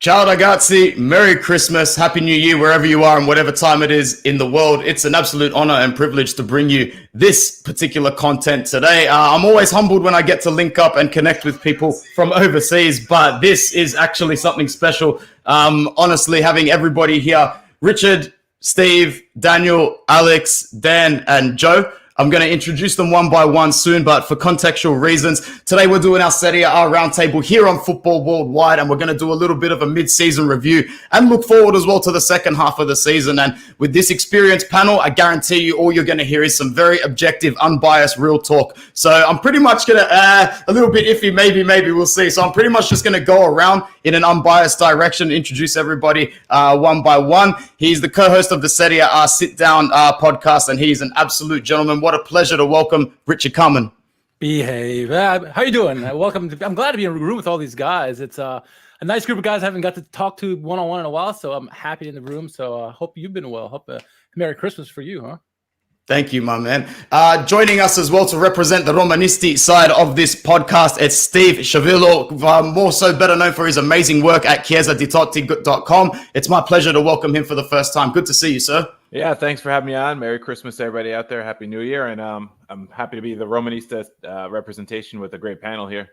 Ciao ragazzi, Merry Christmas, Happy New Year, wherever you are and whatever time it is in the world. It's an absolute honor and privilege to bring you this particular content today. I'm always humbled when I get to link up and connect with people from overseas, but this is actually something special. Honestly, having everybody here, Richard, Steve, Daniel, Alex, Dan, and Joe. I'm going to introduce them one by one soon, but for contextual reasons, today we're doing our Serie A Roundtable here on Football Worldwide, and we're going to do a little bit of a mid-season review and look forward as well to the second half of the season. And with this experienced panel, I guarantee you all you're going to hear is some very objective, unbiased, real talk. So I'm pretty much going to, a little bit iffy, maybe we'll see. So I'm pretty much just going to go around in an unbiased direction, introduce everybody one by one. He's the co-host of the Serie A Sitdown podcast, and he's an absolute gentleman. What a pleasure to welcome Richard Kharman. Behave. How you doing? Welcome. I'm glad to be in a room with all these guys. It's a nice group of guys I haven't got to talk to one-on-one in a while, so I'm happy in the room. So hope you've been well. Hope Merry Christmas for you, huh? Thank you, my man. Joining us as well to represent the Romanisti side of this podcast, it's Steve Schiavillo, more so better known for his amazing work at Chiesa.com. It's my pleasure to welcome him for the first time. Good to see you, sir. Yeah, thanks for having me on. Merry Christmas to everybody out there. Happy New Year. And I'm happy to be the Romanista representation with a great panel here.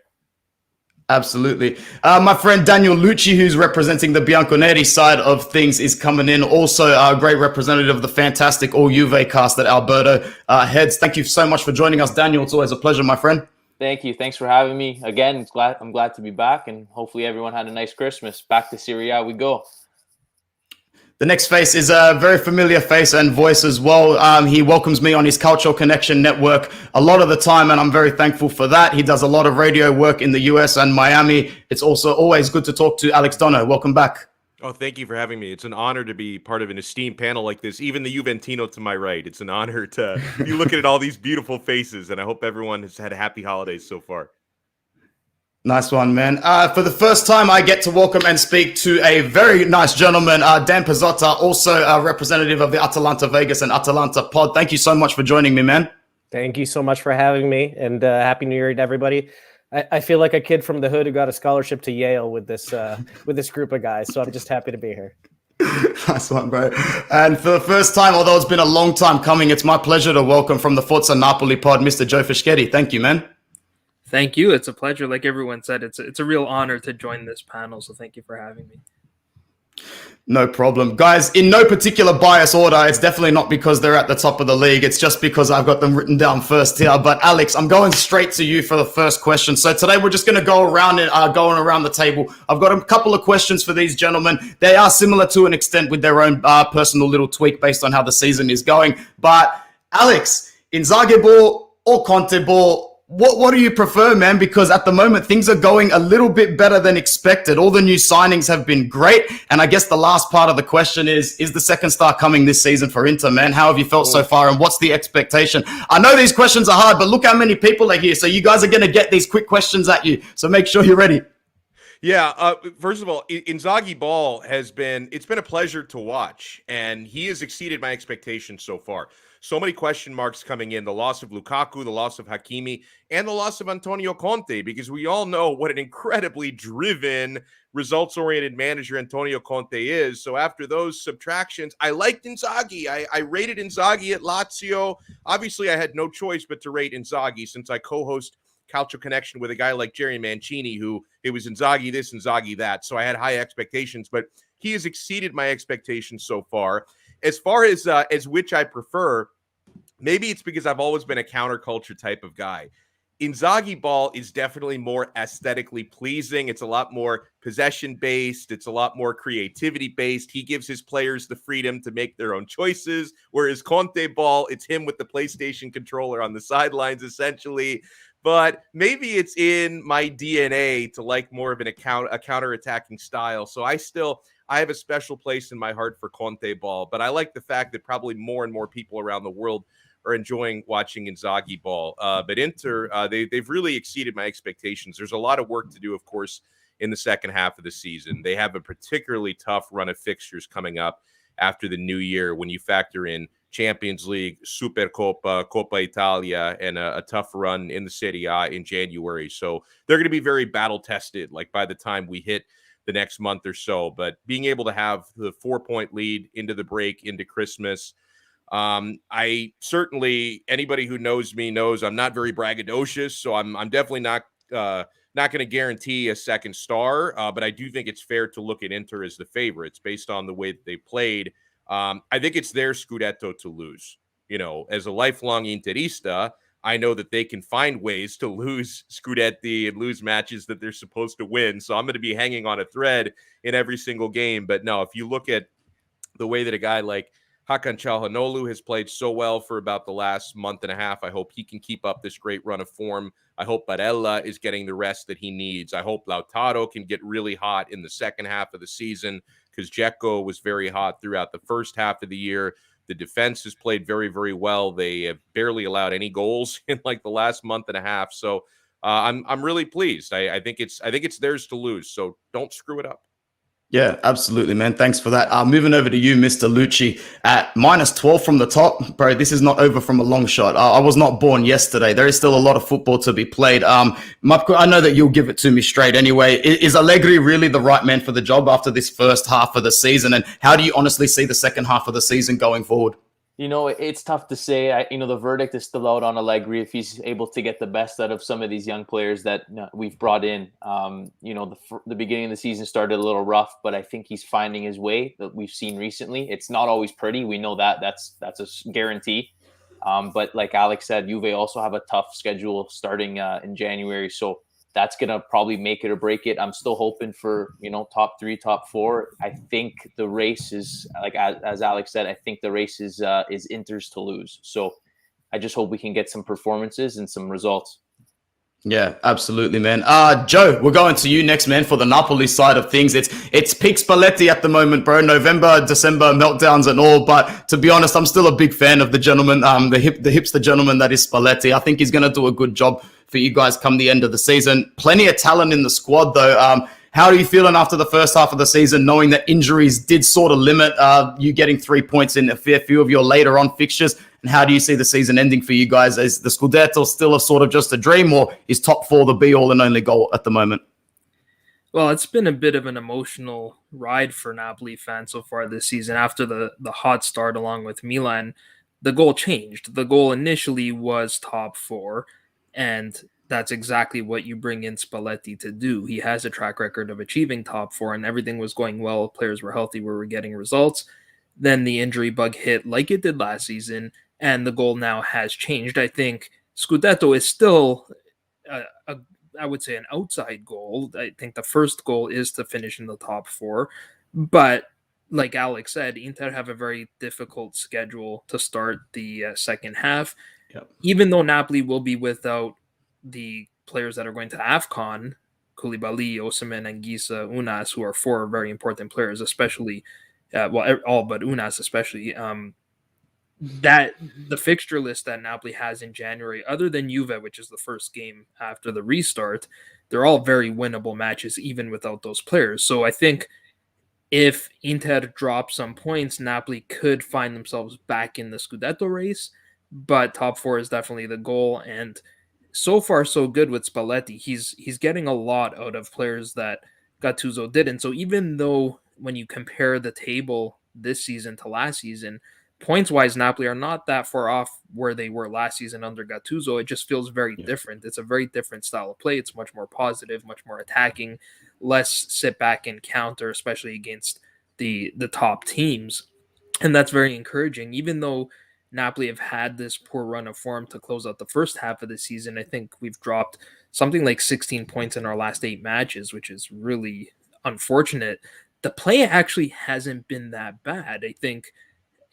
Absolutely. My friend Daniel Lucci, who's representing the Bianconeri side of things, is coming in. Also a great representative of the fantastic All Juve cast that Alberto heads. Thank you so much for joining us, Daniel. It's always a pleasure, my friend. Thank you. Thanks for having me. Again, I'm glad to be back, and hopefully everyone had a nice Christmas. Back to Serie A we go. The next face is a very familiar face and voice as well. He welcomes me on his Calcio Connection network a lot of the time, and I'm very thankful for that. He does a lot of radio work in the US and Miami. It's also always good to talk to Alex Donno. Welcome back. Oh, thank you for having me. It's an honor to be part of an esteemed panel like this. Even the Juventino to my right. It's an honor to be looking at all these beautiful faces, and I hope everyone has had happy holidays so far. Nice one, man. For the first time, I get to welcome and speak to a very nice gentleman, Dan Pezzotta, also a representative of the Atalanta Vegas and Atalanta pod. Thank you so much for joining me, man. Thank you so much for having me, and Happy New Year to everybody. I feel like a kid from the hood who got a scholarship to Yale with this group of guys, so I'm just happy to be here. Nice one, bro. And for the first time, although it's been a long time coming, it's my pleasure to welcome from the Forza Napoli pod, Mr. Joe Fischetti. Thank you, man. Thank you. It's a pleasure. Like everyone said, it's a real honor to join this panel. So thank you for having me. No problem. Guys, in no particular bias order, it's definitely not because they're at the top of the league. It's just because I've got them written down first here. But Alex, I'm going straight to you for the first question. So today we're just going to go around and going around the table. I've got a couple of questions for these gentlemen. They are similar to an extent with their own personal little tweak based on how the season is going. But Alex, Inzaghi ball or Conte ball? What do you prefer, man? Because at the moment, things are going a little bit better than expected. All the new signings have been great. And I guess the last part of the question is the second star coming this season for Inter, man? How have you felt so far, and what's the expectation? I know these questions are hard, but look how many people are here. So you guys are going to get these quick questions at you. So make sure you're ready. Yeah, first of all, Inzaghi ball it's been a pleasure to watch, and he has exceeded my expectations so far. So many question marks coming in, the loss of Lukaku, the loss of Hakimi, and the loss of Antonio Conte, because we all know what an incredibly driven, results-oriented manager Antonio Conte is. So after those subtractions, I liked Inzaghi. I rated Inzaghi at Lazio. Obviously, I had no choice but to rate Inzaghi since I co-host Calcio Connection with a guy like Jerry Mancini, who it was Inzaghi this, Inzaghi that. So I had high expectations, but he has exceeded my expectations so far. As far as which I prefer, maybe it's because I've always been a counterculture type of guy. Inzaghi ball is definitely more aesthetically pleasing. It's a lot more possession-based. It's a lot more creativity-based. He gives his players the freedom to make their own choices, whereas Conte ball, it's him with the PlayStation controller on the sidelines, essentially. But maybe it's in my DNA to like more of a counter-attacking style. So I have a special place in my heart for Conte ball, but I like the fact that probably more and more people around the world are enjoying watching Inzaghi ball. But Inter, they've really exceeded my expectations. There's a lot of work to do, of course, in the second half of the season. They have a particularly tough run of fixtures coming up after the new year when you factor in Champions League, Supercoppa, Coppa Italia, and a tough run in the Serie A in January. So they're going to be very battle-tested, like by the time we hit the next month or so. But being able to have the 4-point lead into the break, into Christmas, I certainly, anybody who knows me knows I'm not very braggadocious, so I'm definitely not going to guarantee a second star, but I do think it's fair to look at Inter as the favorites based on the way that they played. I think it's their Scudetto to lose. As a lifelong Interista, I know that they can find ways to lose Scudetti and lose matches that they're supposed to win. So I'm going to be hanging on a thread in every single game. But no, if you look at the way that a guy like Hakan Çalhanoğlu has played so well for about the last month and a half, I hope he can keep up this great run of form. I hope Barella is getting the rest that he needs. I hope Lautaro can get really hot in the second half of the season, because Dzeko was very hot throughout the first half of the year. The defense has played very, very well. They have barely allowed any goals in like the last month and a half. So I'm really pleased. I think it's theirs to lose. So don't screw it up. Yeah, absolutely, man. Thanks for that. Moving over to you, Mr. Lucci, at -12 from the top. Bro, this is not over from a long shot. I was not born yesterday. There is still a lot of football to be played. I know that you'll give it to me straight anyway. Is Allegri really the right man for the job after this first half of the season? And how do you honestly see the second half of the season going forward? It's tough to say. The verdict is still out on Allegri if he's able to get the best out of some of these young players that we've brought in. The beginning of the season started a little rough, but I think he's finding his way that we've seen recently. It's not always pretty. We know that. That's a guarantee. But like Alex said, Juve also have a tough schedule starting in January. So that's going to probably make it or break it. I'm still hoping for, top 3, top 4. I think the race is, like as Alex said, I think the race is Inter's to lose. So I just hope we can get some performances and some results. Yeah, absolutely, man. Joe, we're going to you next, man, for the Napoli side of things. It's peak Spalletti at the moment, bro. November, December, meltdowns and all. But to be honest, I'm still a big fan of the gentleman, the hipster gentleman that is Spalletti. I think he's going to do a good job for you guys come the end of the season. Plenty of talent in the squad, though. How are you feeling after the first half of the season, knowing that injuries did sort of limit you getting 3 points in a fair few of your later on fixtures? And how do you see the season ending for you guys? Is the Scudetto still a sort of just a dream, or is top 4 the be-all and only goal at the moment? Well, it's been a bit of an emotional ride for Napoli fans so far this season. After the hot start along with Milan, the goal changed. The goal initially was top 4, and that's exactly what you bring in Spalletti to do. He has a track record of achieving top 4, and everything was going well. Players were healthy, we were getting results. Then the injury bug hit like it did last season, and the goal now has changed. I think Scudetto is still, I would say, an outside goal. I think the first goal is to finish in the top 4. But like Alex said, Inter have a very difficult schedule to start the second half. Yep. Even though Napoli will be without the players that are going to AFCON, Koulibaly, Osimhen, and Chiesa, Unas, who are 4 very important players, especially, all but Unas especially, that the fixture list that Napoli has in January, other than Juve, which is the first game after the restart, they're all very winnable matches, even without those players. So I think if Inter drops some points, Napoli could find themselves back in the Scudetto race, but top 4 is definitely the goal. And so far, so good with Spalletti. He's getting a lot out of players that Gattuso didn't. So even though when you compare the table this season to last season, points-wise, Napoli are not that far off where they were last season under Gattuso. It just feels very different. It's a very different style of play. It's much more positive, much more attacking, less sit back and counter, especially against the top teams. And that's very encouraging. Even though Napoli have had this poor run of form to close out the first half of the season, I think we've dropped something like 16 points in our last 8 matches, which is really unfortunate. The play actually hasn't been that bad. I think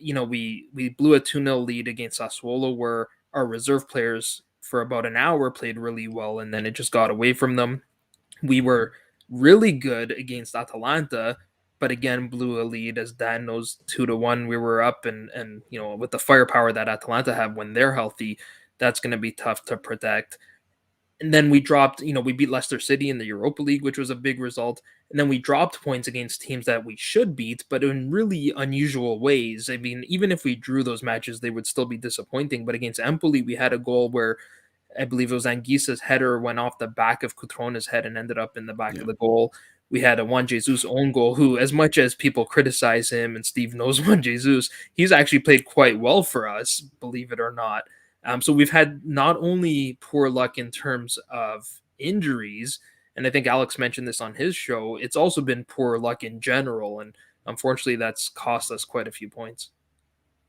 we blew a 2-0 lead against Sassuolo, where our reserve players for about an hour played really well, and then it just got away from them. We were really good against Atalanta, but again blew a lead. As Dan knows, 2-1 we were up, and with the firepower that Atalanta have when they're healthy, that's going to be tough to protect. And then we dropped, we beat Leicester City in the Europa League, which was a big result. And then we dropped points against teams that we should beat, but in really unusual ways. I mean, even if we drew those matches, they would still be disappointing. But against Empoli, we had a goal where I believe it was Anguissa's header went off the back of Cutrone's head and ended up in the back of the goal. we had a Juan Jesus own goal, who, as much as people criticize him, and Steve knows Juan Jesus, he's actually played quite well for us, believe it or not. So we've had not only poor luck in terms of injuries, and I think Alex mentioned this on his show, it's also been poor luck in general, and unfortunately that's cost us quite a few points.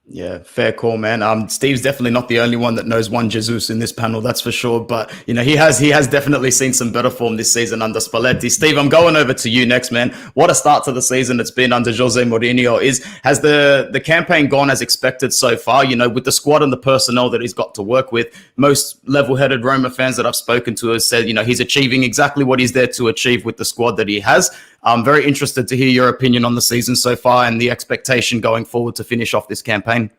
Yeah, fair call, man. Steve's definitely not the only one that knows Juan Jesus in this panel, that's for sure. But he has definitely seen some better form this season under Spalletti. Steve, I'm going over to you next, man. What a start to the season it's been under Jose Mourinho. Has the campaign gone as expected so far? With the squad and the personnel that he's got to work with, most level-headed Roma fans that I've spoken to have said, he's achieving exactly what he's there to achieve with the squad that he has. I'm very interested to hear your opinion on the season so far and the expectation going forward to finish off this campaign.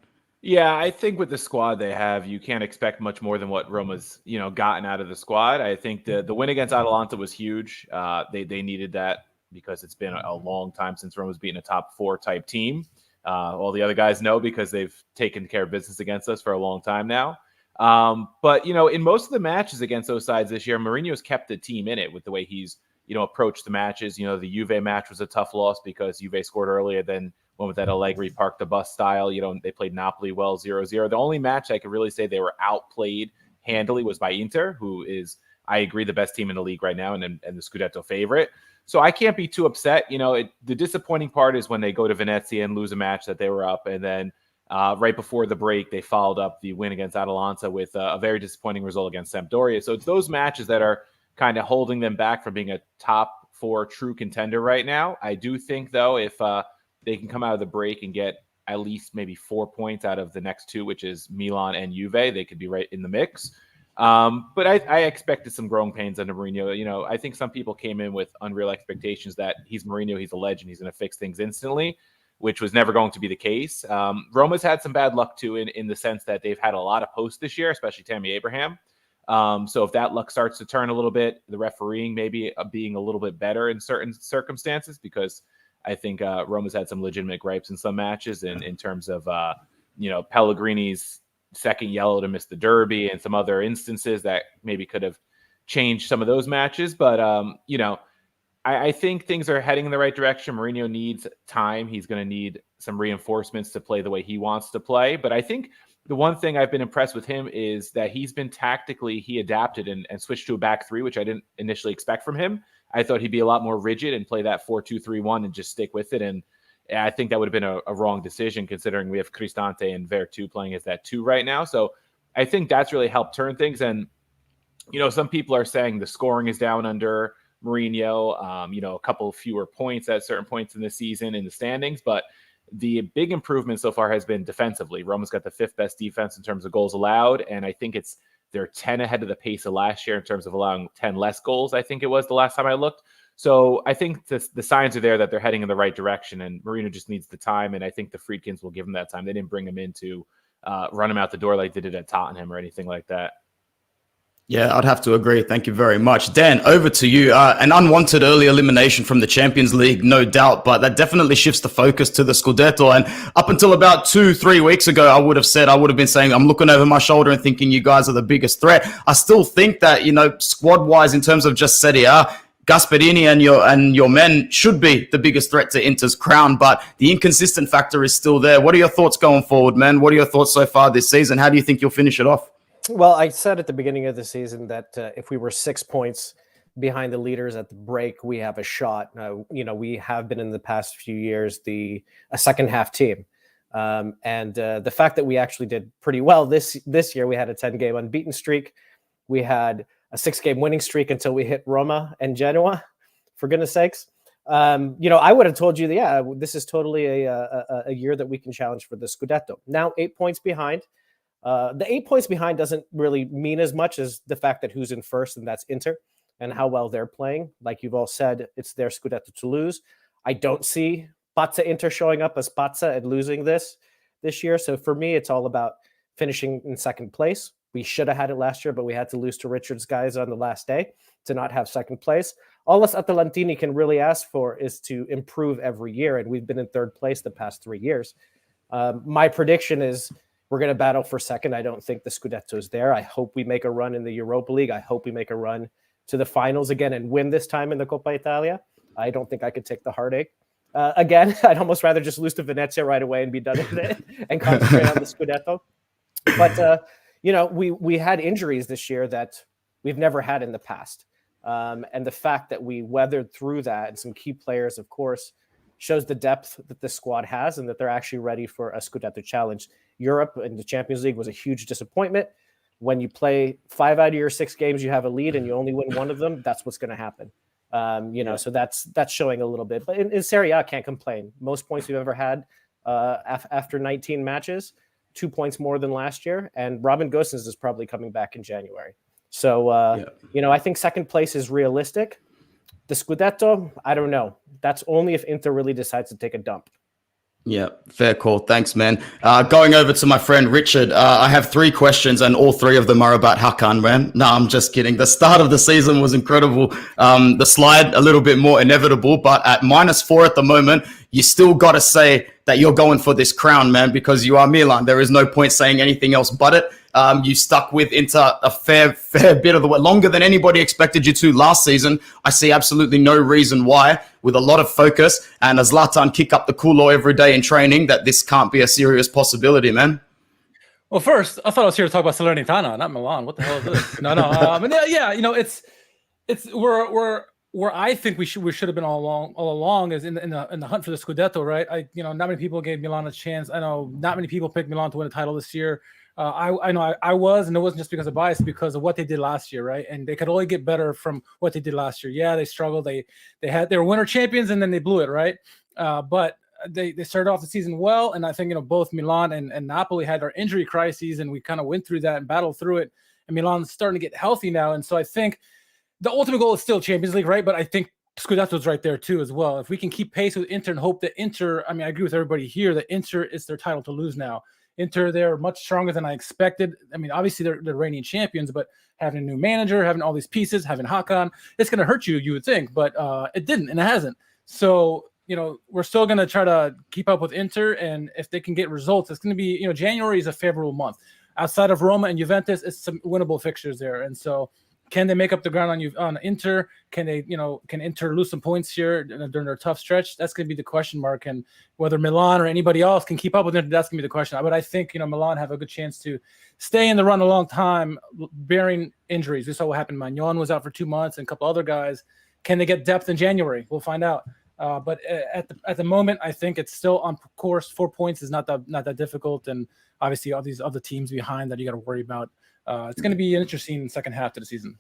Yeah, I think with the squad they have, you can't expect much more than what Roma's, gotten out of the squad. I think the win against Atalanta was huge. They needed that because it's been a long time since Roma's beaten a top 4 type team. All the other guys know because they've taken care of business against us for a long time now. But in most of the matches against those sides this year, Mourinho's kept the team in it with the way he's approach the matches. The Juve match was a tough loss because Juve scored earlier than went with that Allegri park the bus style. They played Napoli well 0-0. The only match I could really say they were outplayed handily was by Inter, who is, I agree, the best team in the league right now and the Scudetto favorite. So I can't be too upset. The disappointing part is when they go to Venezia and lose a match that they were up, and then right before the break, they followed up the win against Atalanta with a very disappointing result against Sampdoria. So it's those matches that are kind of holding them back from being a top 4 true contender right now. I do think, though, if they can come out of the break and get at least maybe 4 points out of the next 2, which is Milan and Juve, they could be right in the mix. But I expected some growing pains under Mourinho. I think some people came in with unreal expectations that he's Mourinho, he's a legend, he's going to fix things instantly, which was never going to be the case. Roma's had some bad luck, too, in the sense that they've had a lot of posts this year, especially Tammy Abraham. So if that luck starts to turn a little bit, the refereeing maybe being a little bit better in certain circumstances, because I think Roma's had some legitimate gripes in some matches in terms of, Pellegrini's second yellow to miss the derby and some other instances that maybe could have changed some of those matches. But, I think things are heading in the right direction. Mourinho needs time. He's going to need some reinforcements to play the way he wants to play. But I think the one thing I've been impressed with him is that he's been tactically, he adapted and switched to a back 3, which I didn't initially expect from him. I thought he'd be a lot more rigid and play that 4-2-3-1 and just stick with it. And I think that would have been a wrong decision, considering we have Cristante and Vertu playing as that 2 right now. So I think that's really helped turn things. And, some people are saying the scoring is down under Mourinho, a couple fewer points at certain points in the season in the standings, but the big improvement so far has been defensively. Roma's got the 5th best defense in terms of goals allowed, and I think they're 10 ahead of the pace of last year in terms of allowing 10 less goals, I think it was the last time I looked. So I think the signs are there that they're heading in the right direction, and Mourinho just needs the time, and I think the Friedkins will give him that time. They didn't bring him in to run him out the door like they did at Tottenham or anything like that. Yeah, I'd have to agree. Thank you very much. Dan, over to you. An unwanted early elimination from the Champions League, no doubt, but that definitely shifts the focus to the Scudetto. And up until about 2-3 weeks ago, I would have been saying, I'm looking over my shoulder and thinking you guys are the biggest threat. I still think that, squad-wise, in terms of just Serie A, Gasperini and your men should be the biggest threat to Inter's crown, but the inconsistent factor is still there. What are your thoughts going forward, man? What are your thoughts so far this season? How do you think you'll finish it off? Well, I said at the beginning of the season that if we were 6 points behind the leaders at the break, we have a shot. We have been in the past few years a second half team. And the fact that we actually did pretty well this year, we had a 10-game unbeaten streak. We had a 6-game winning streak until we hit Roma and Genoa, for goodness sakes. I would have told you that, this is totally a year that we can challenge for the Scudetto. Now, 8 points behind. The 8 points behind doesn't really mean as much as the fact that who's in first, and that's Inter, and how well they're playing. Like you've all said, it's their Scudetto to lose. I don't see Pazza Inter showing up as Pazza and losing this year. So for me, it's all about finishing in second place. We should have had it last year, but we had to lose to Richard's guys on the last day to not have second place. All us Atalantini can really ask for is to improve every year, and we've been in third place the past 3 years. My prediction is we're going to battle for second. I don't think the Scudetto is there. I hope we make a run in the Europa League. I hope we make a run to the finals again and win this time in the Coppa Italia. I don't think I could take the heartache. Again, I'd almost rather just lose to Venezia right away and be done with it and concentrate on the Scudetto. But, we had injuries this year that we've never had in the past. And the fact that we weathered through that and some key players, of course, shows the depth that the squad has and that they're actually ready for a Scudetto challenge. Europe and the Champions League was a huge disappointment. When you play 5 out of your 6 games, you have a lead and you only win one of them. That's what's going to happen. So that's showing a little bit. But in Serie A, I can't complain. Most points we've ever had after 19 matches, 2 points more than last year. And Robin Gosens is probably coming back in January. So, I think second place is realistic. The Scudetto, I don't know. That's only if Inter really decides to take a dump. Yeah, fair call. Thanks, man. Going over to my friend Richard, I have 3 questions and all 3 of them are about Hakan, man. No, I'm just kidding. The start of the season was incredible. The slide, a little bit more inevitable, but at -4 at the moment, you still got to say that you're going for this crown, man, because you are Milan. There is no point saying anything else but it. You stuck with Inter a fair bit of the way, longer than anybody expected you to last season. I see absolutely no reason why, with a lot of focus and a Zlatan kick up the culo every day in training, that this can't be a serious possibility, man. Well, first, I thought I was here to talk about Salernitana, not Milan. What the hell is this? No. It's where I think we should have been all along is in the hunt for the Scudetto, right? Not many people gave Milan a chance. I know not many people picked Milan to win a title this year. I know I was, and it wasn't just because of bias, because of what they did last year, right? And they could only get better from what they did last year. Yeah, they struggled. They were winter champions, and then they blew it, right? But they started off the season well, and I think both Milan and Napoli had our injury crises, and we kind of went through that and battled through it. And Milan's starting to get healthy now, and so I think the ultimate goal is still Champions League, right? But I think Scudetto's right there too as well. If we can keep pace with Inter and hope that Inter, I agree with everybody here that Inter is their title to lose now. Inter, they're much stronger than I expected. Obviously they're reigning champions, but having a new manager, having all these pieces, having Hakan, it's going to hurt you would think, but it didn't, and it hasn't. So, we're still going to try to keep up with Inter, and if they can get results, it's going to be, January is a favorable month. Outside of Roma and Juventus, it's some winnable fixtures there, and so can they make up the ground on Inter? Can they, can Inter lose some points here during their tough stretch? That's going to be the question mark. And whether Milan or anybody else can keep up with Inter, that's going to be the question. But I think, Milan have a good chance to stay in the run a long time, bearing injuries. We saw what happened. Magnon was out for 2 months and a couple other guys. Can they get depth in January? We'll find out. But at the moment, I think it's still on course. 4 points is not that difficult. And obviously all these other teams behind that you got to worry about. It's going to be an interesting second half to the season.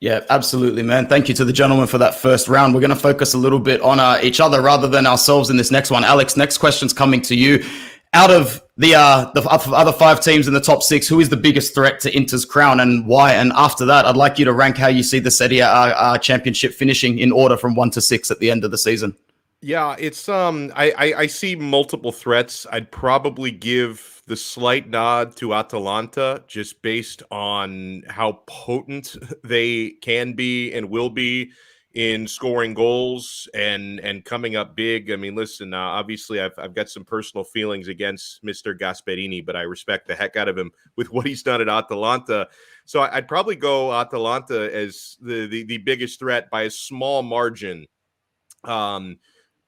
Yeah, absolutely, man. Thank you to the gentleman for that first round. We're going to focus a little bit on each other rather than ourselves in this next one. Alex, next question's coming to you. Out of the other 5 teams in the top 6, who is the biggest threat to Inter's crown and why? And after that, I'd like you to rank how you see the Serie A championship finishing in order from 1 to 6 at the end of the season. Yeah, it's I see multiple threats. I'd probably give the slight nod to Atalanta just based on how potent they can be and will be in scoring goals and coming up big. Listen, obviously I've got some personal feelings against Mr. Gasperini, but I respect the heck out of him with what he's done at Atalanta. So I'd probably go Atalanta as the biggest threat by a small margin.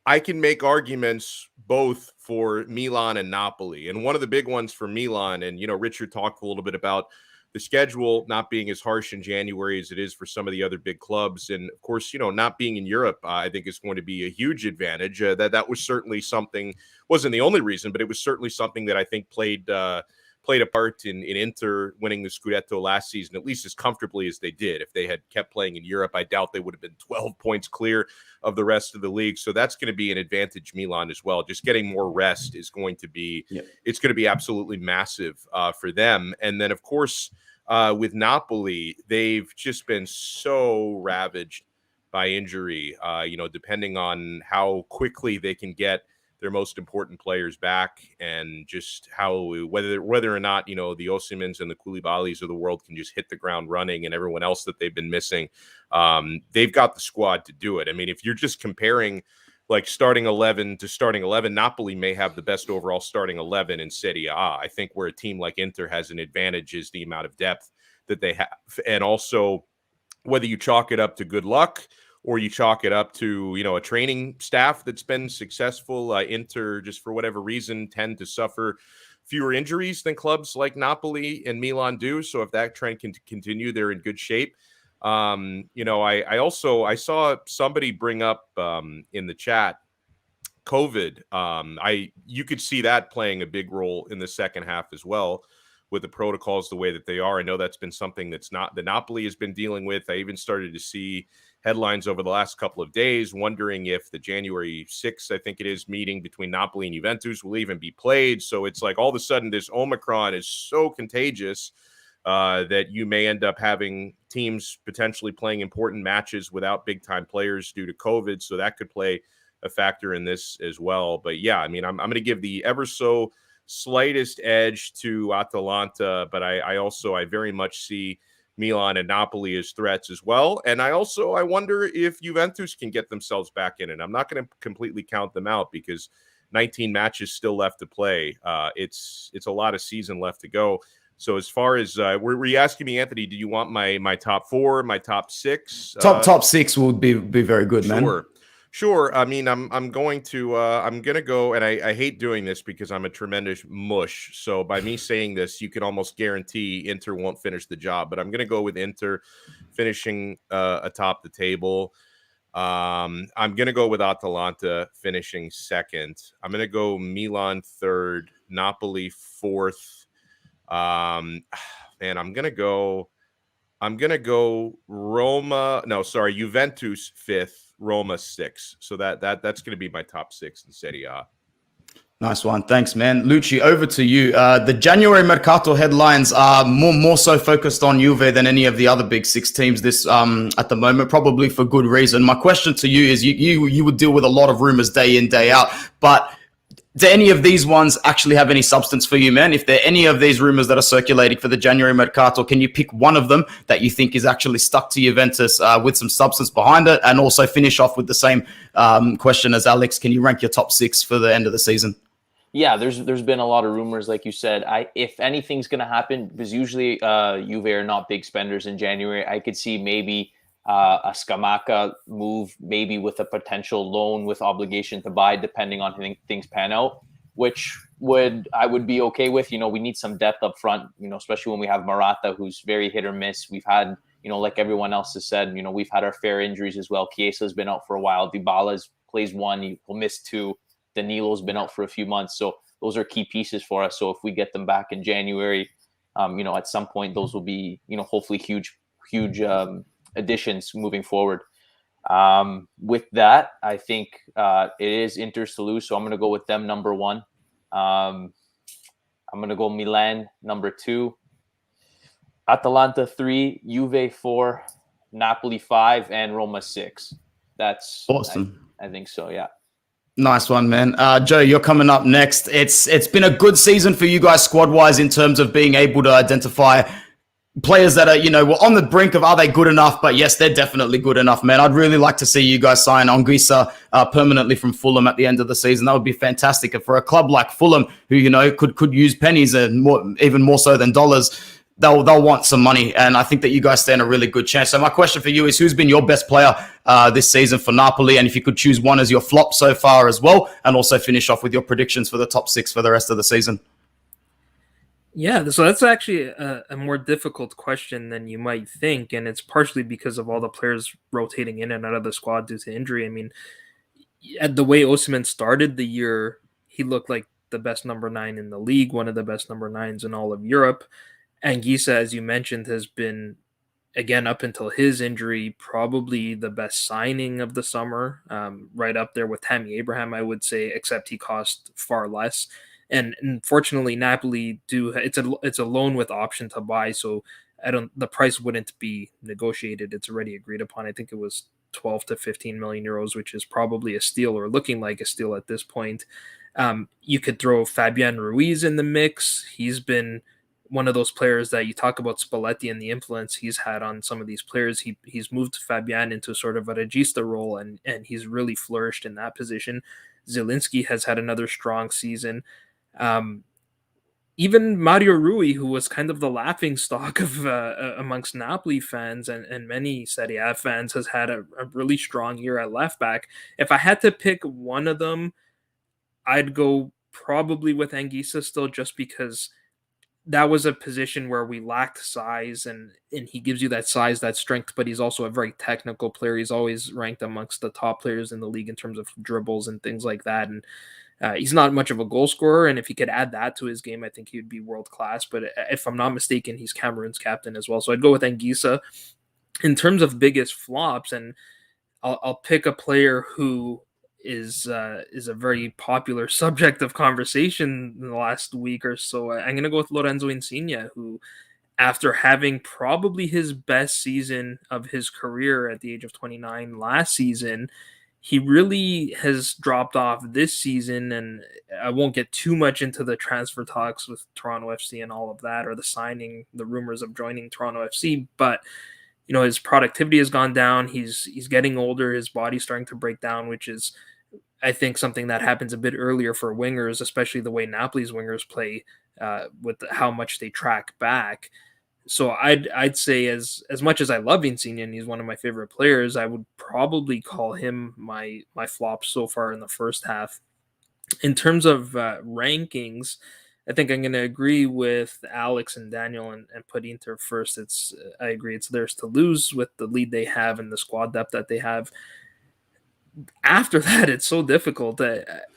I can make arguments both for Milan and Napoli. And one of the big ones for Milan, and, Richard talked a little bit about the schedule not being as harsh in January as it is for some of the other big clubs. And of course, not being in Europe, I think is going to be a huge advantage. That was certainly something, wasn't the only reason, but it was certainly something that I think played a part in Inter winning the Scudetto last season, at least as comfortably as they did. If they had kept playing in Europe, I doubt they would have been 12 points clear of the rest of the league. So that's going to be an advantage Milan as well. Just getting more rest is going to be, It's going to be absolutely massive for them. And then, of course, with Napoli, they've just been so ravaged by injury, depending on how quickly they can get their most important players back, and just how whether or not the Osimhens and the Koulibalys of the world can just hit the ground running, and everyone else that they've been missing, they've got the squad to do it. If you're just comparing like starting 11 to starting 11, Napoli may have the best overall starting 11 in Serie A. I think where a team like Inter has an advantage is the amount of depth that they have, and also whether you chalk it up to good luck or you chalk it up to, a training staff that's been successful. Inter, just for whatever reason, tend to suffer fewer injuries than clubs like Napoli and Milan do. So if that trend can continue, they're in good shape. I saw somebody bring up in the chat COVID. You could see that playing a big role in the second half as well, with the protocols the way that they are. I know that's been something that Napoli has been dealing with. I even started to see headlines over the last couple of days wondering if the January 6th, I think it is, meeting between Napoli and Juventus will even be played. So it's like all of a sudden this Omicron is so contagious that you may end up having teams potentially playing important matches without big-time players due to COVID. So that could play a factor in this as well. But yeah, I mean, I'm going to give the ever so slightest edge to Atalanta, but I very much see Milan and Napoli as threats as well. And I wonder if Juventus can get themselves back in it. I'm not going to completely count them out because 19 matches still left to play. It's a lot of season left to go. So as far as were you asking me, Anthony, do you want my top four, my top six? Top six would be very good, man. Sure. I mean, I'm going to go, and I hate doing this because I'm a tremendous mush. So by me saying this, you can almost guarantee Inter won't finish the job. But I'm going to go with Inter finishing atop the table. I'm going to go with Atalanta finishing second. I'm going to go Milan third, Napoli fourth. I'm going to go Juventus fifth. Roma 6. So that's going to be my top 6 in Serie A. Nice one. Thanks, man. Lucci, over to you. The January Mercato headlines are more so focused on Juve than any of the other big 6 teams this at the moment, probably for good reason. My question to you is you would deal with a lot of rumors day in, day out, but do any of these ones actually have any substance for you, man? If there are any of these rumors that are circulating for the January Mercato, can you pick one of them that you think is actually stuck to Juventus with some substance behind it? And also finish off with the same question as Alex. Can you rank your top 6 for the end of the season? Yeah, there's been a lot of rumors, like you said. If anything's going to happen, because usually Juve are not big spenders in January, I could see maybe a Scamacca move, maybe with a potential loan with obligation to buy, depending on how things pan out, which I would be okay with. We need some depth up front, especially when we have Morata, who's very hit or miss. We've had, like everyone else has said, we've had our fair injuries as well. Chiesa has been out for a while. Dybala plays 1, he will miss 2. Danilo's been out for a few months. So those are key pieces for us. So if we get them back in January, at some point, those will be, hopefully huge additions moving forward. With that, I think it is Inter to lose, so I'm going to go with them number 1. I'm going to go Milan number 2, Atalanta 3, Juve 4, Napoli 5, and Roma 6. That's awesome. I think so, yeah. Nice one, man. Joe, you're coming up next. It's been a good season for you guys squad-wise in terms of being able to identify players that are, were on the brink of are they good enough? But yes, they're definitely good enough, man. I'd really like to see you guys sign Anguissa permanently from Fulham at the end of the season. That would be fantastic. And for a club like Fulham, who, could use pennies and even more so than dollars, they'll want some money. And I think that you guys stand a really good chance. So my question for you is, who's been your best player this season for Napoli? And if you could choose one as your flop so far as well, and also finish off with your predictions for the top 6 for the rest of the season. Yeah, so that's actually a more difficult question than you might think, and it's partially because of all the players rotating in and out of the squad due to injury. I mean, at the way Osimhen started the year, he looked like the best number 9 in the league, one of the best number 9s in all of Europe. Anguissa, as you mentioned, has been, again, up until his injury, probably the best signing of the summer, right up there with Tammy Abraham, I would say, except he cost far less. And unfortunately, Napoli it's a loan with option to buy, so the price wouldn't be negotiated. It's already agreed upon. I think it was 12 to 15 million euros, which is probably a steal or looking like a steal at this point. You could throw Fabian Ruiz in the mix. He's been one of those players that you talk about Spalletti and the influence he's had on some of these players. He's moved Fabian into sort of a regista role, and he's really flourished in that position. Zielinski has had another strong season. even Mario Rui, who was kind of the laughing stock of amongst Napoli fans and many Serie A fans, has had a really strong year at left back. If I had to pick one of them, I'd go probably with Anguissa still, just because that was a position where we lacked size, and he gives you that size, that strength, but he's also a very technical player. He's always ranked amongst the top players in the league in terms of dribbles and things like that. And he's not much of a goal scorer, and if he could add that to his game, I think he would be world class. But if I'm not mistaken, he's Cameroon's captain as well. So I'd go with Anguissa. In terms of biggest flops, and I'll pick a player who is a very popular subject of conversation in the last week or so. I'm going to go with Lorenzo Insigne, who, after having probably his best season of his career at the age of 29 last season, he really has dropped off this season. And I won't get too much into the transfer talks with Toronto FC and all of that, or the rumors of joining Toronto FC, but his productivity has gone down. He's getting older. His body's starting to break down, which is, I think, something that happens a bit earlier for wingers, especially the way Napoli's wingers play, with how much they track back. So I'd say, as much as I love Insigne and he's one of my favorite players, I would probably call him my flop so far in the first half. In terms of rankings, I think I'm going to agree with Alex and Daniel and put Inter first. I agree it's theirs to lose with the lead they have and the squad depth that they have. After that, it's so difficult.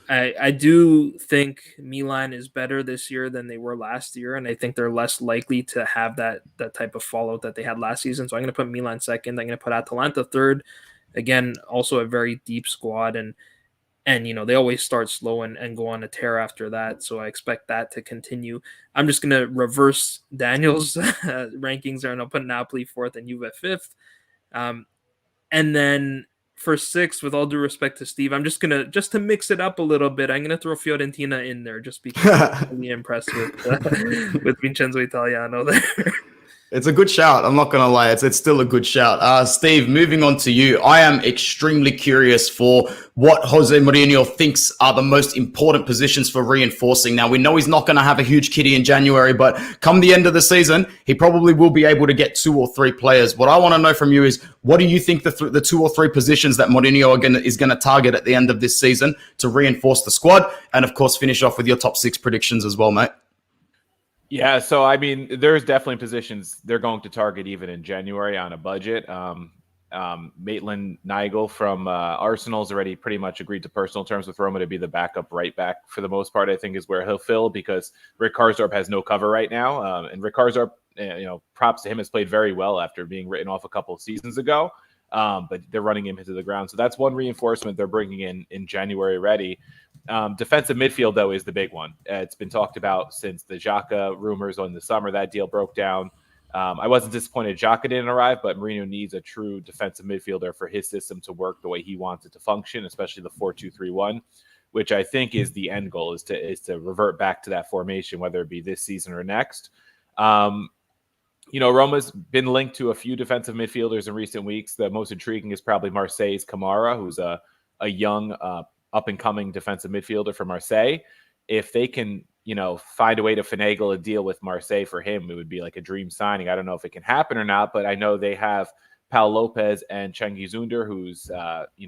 I do think Milan is better this year than they were last year, and I think they're less likely to have that type of fallout that they had last season. So I'm going to put Milan second. I'm going to put Atalanta third. Again, also a very deep squad, and they always start slow and go on a tear after that. So I expect that to continue. I'm just going to reverse Daniel's rankings there, and I'll put Napoli fourth and Juve fifth. And then for sixth, with all due respect to Steve, I'm just to mix it up a little bit, I'm gonna throw Fiorentina in there just because I'm really impressed with Vincenzo Italiano there. It's a good shout. I'm not going to lie. It's still a good shout. Steve, moving on to you. I am extremely curious for what Jose Mourinho thinks are the most important positions for reinforcing. Now, we know he's not going to have a huge kitty in January, but come the end of the season, he probably will be able to get 2 or 3 players. What I want to know from you is, what do you think the 2 or 3 positions that Mourinho is going to target at the end of this season to reinforce the squad? And, of course, finish off with your top 6 predictions as well, mate. Yeah, so I mean, there's definitely positions they're going to target even in January on a budget. Maitland-Niles from Arsenal's already pretty much agreed to personal terms with Roma to be the backup right back for the most part, I think, is where he'll fill, because Rick Karsdorp has no cover right now. And Rick Karsdorp, props to him, has played very well after being written off a couple of seasons ago. But they're running him into the ground. So that's one reinforcement they're bringing in January already. Defensive midfield, though, is the big one. It's been talked about since the Xhaka rumors on the summer. That deal broke down. I wasn't disappointed Xhaka didn't arrive, but Mourinho needs a true defensive midfielder for his system to work the way he wants it to function, especially the 4-2-3-1, which I think is the end goal, is to revert back to that formation, whether it be this season or next. Roma's been linked to a few defensive midfielders in recent weeks. The most intriguing is probably Marseille's Kamara, who's a young, up-and-coming defensive midfielder for Marseille. If they can, find a way to finagle a deal with Marseille for him, it would be like a dream signing. I don't know if it can happen or not, but I know they have Paul Lopez and Cengiz Ünder, whose,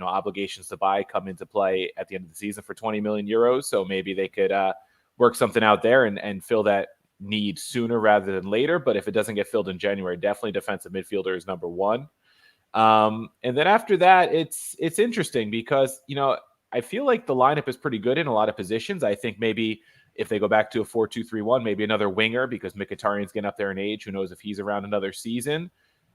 obligations to buy come into play at the end of the season for 20 million euros. So maybe they could work something out there and fill that need sooner rather than later. But if it doesn't get filled in January, definitely defensive midfielder is number one. And then after that, it's interesting because, I feel like the lineup is pretty good in a lot of positions. I think maybe if they go back to a 4-2-3-1, maybe another winger, because Mkhitaryan's getting up there in age. Who knows if he's around another season?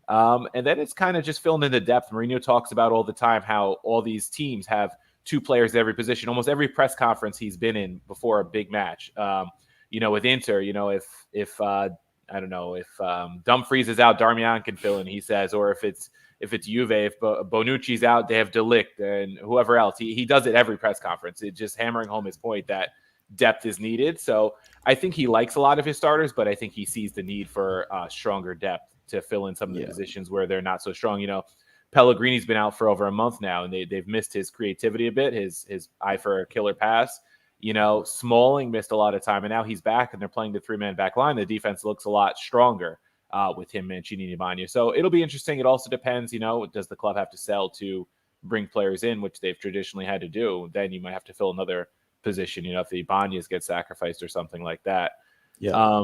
And then it's kind of just filling in the depth. Mourinho talks about all the time how all these teams have 2 players at every position. Almost every press conference he's been in before a big match. With Inter, if Dumfries is out, Darmian can fill in, he says, or if it's Juve, if Bonucci's out, they have De Ligt and whoever else. He does it every press conference. It's just hammering home his point that depth is needed. So I think he likes a lot of his starters, but I think he sees the need for stronger depth to fill in some of the positions where they're not so strong. Pellegrini's been out for over a month now, and they've missed his creativity a bit, his eye for a killer pass. Smalling missed a lot of time, and now he's back, and they're playing the 3-man back line. The defense looks a lot stronger with him, Mancini, and Ibanez. So it'll be interesting. It also depends, does the club have to sell to bring players in, which they've traditionally had to do? Then you might have to fill another position, if the Ibanez gets sacrificed or something like that. Yeah.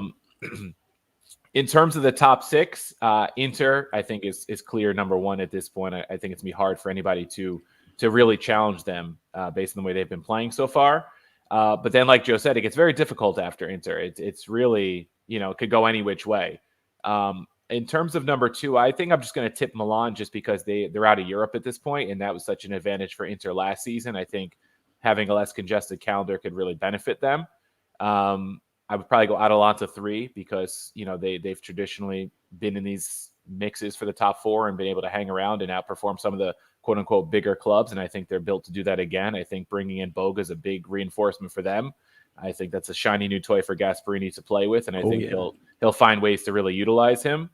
In terms of the top 6, Inter, I think, is clear number 1 at this point. I think it's going to be hard for anybody to really challenge them based on the way they've been playing so far. But then, like Joe said, it gets very difficult after Inter. It's really, it could go any which way. In terms of number 2, I think I'm just going to tip Milan just because they're out of Europe at this point, and that was such an advantage for Inter last season. I think having a less congested calendar could really benefit them. I would probably go Atalanta 3 because, they've traditionally been in these mixes for the top 4 and been able to hang around and outperform some of the quote unquote bigger clubs. And I think they're built to do that again. I think bringing in Boga is a big reinforcement for them. I think that's a shiny new toy for Gasperini to play with. And I think he'll find ways to really utilize him.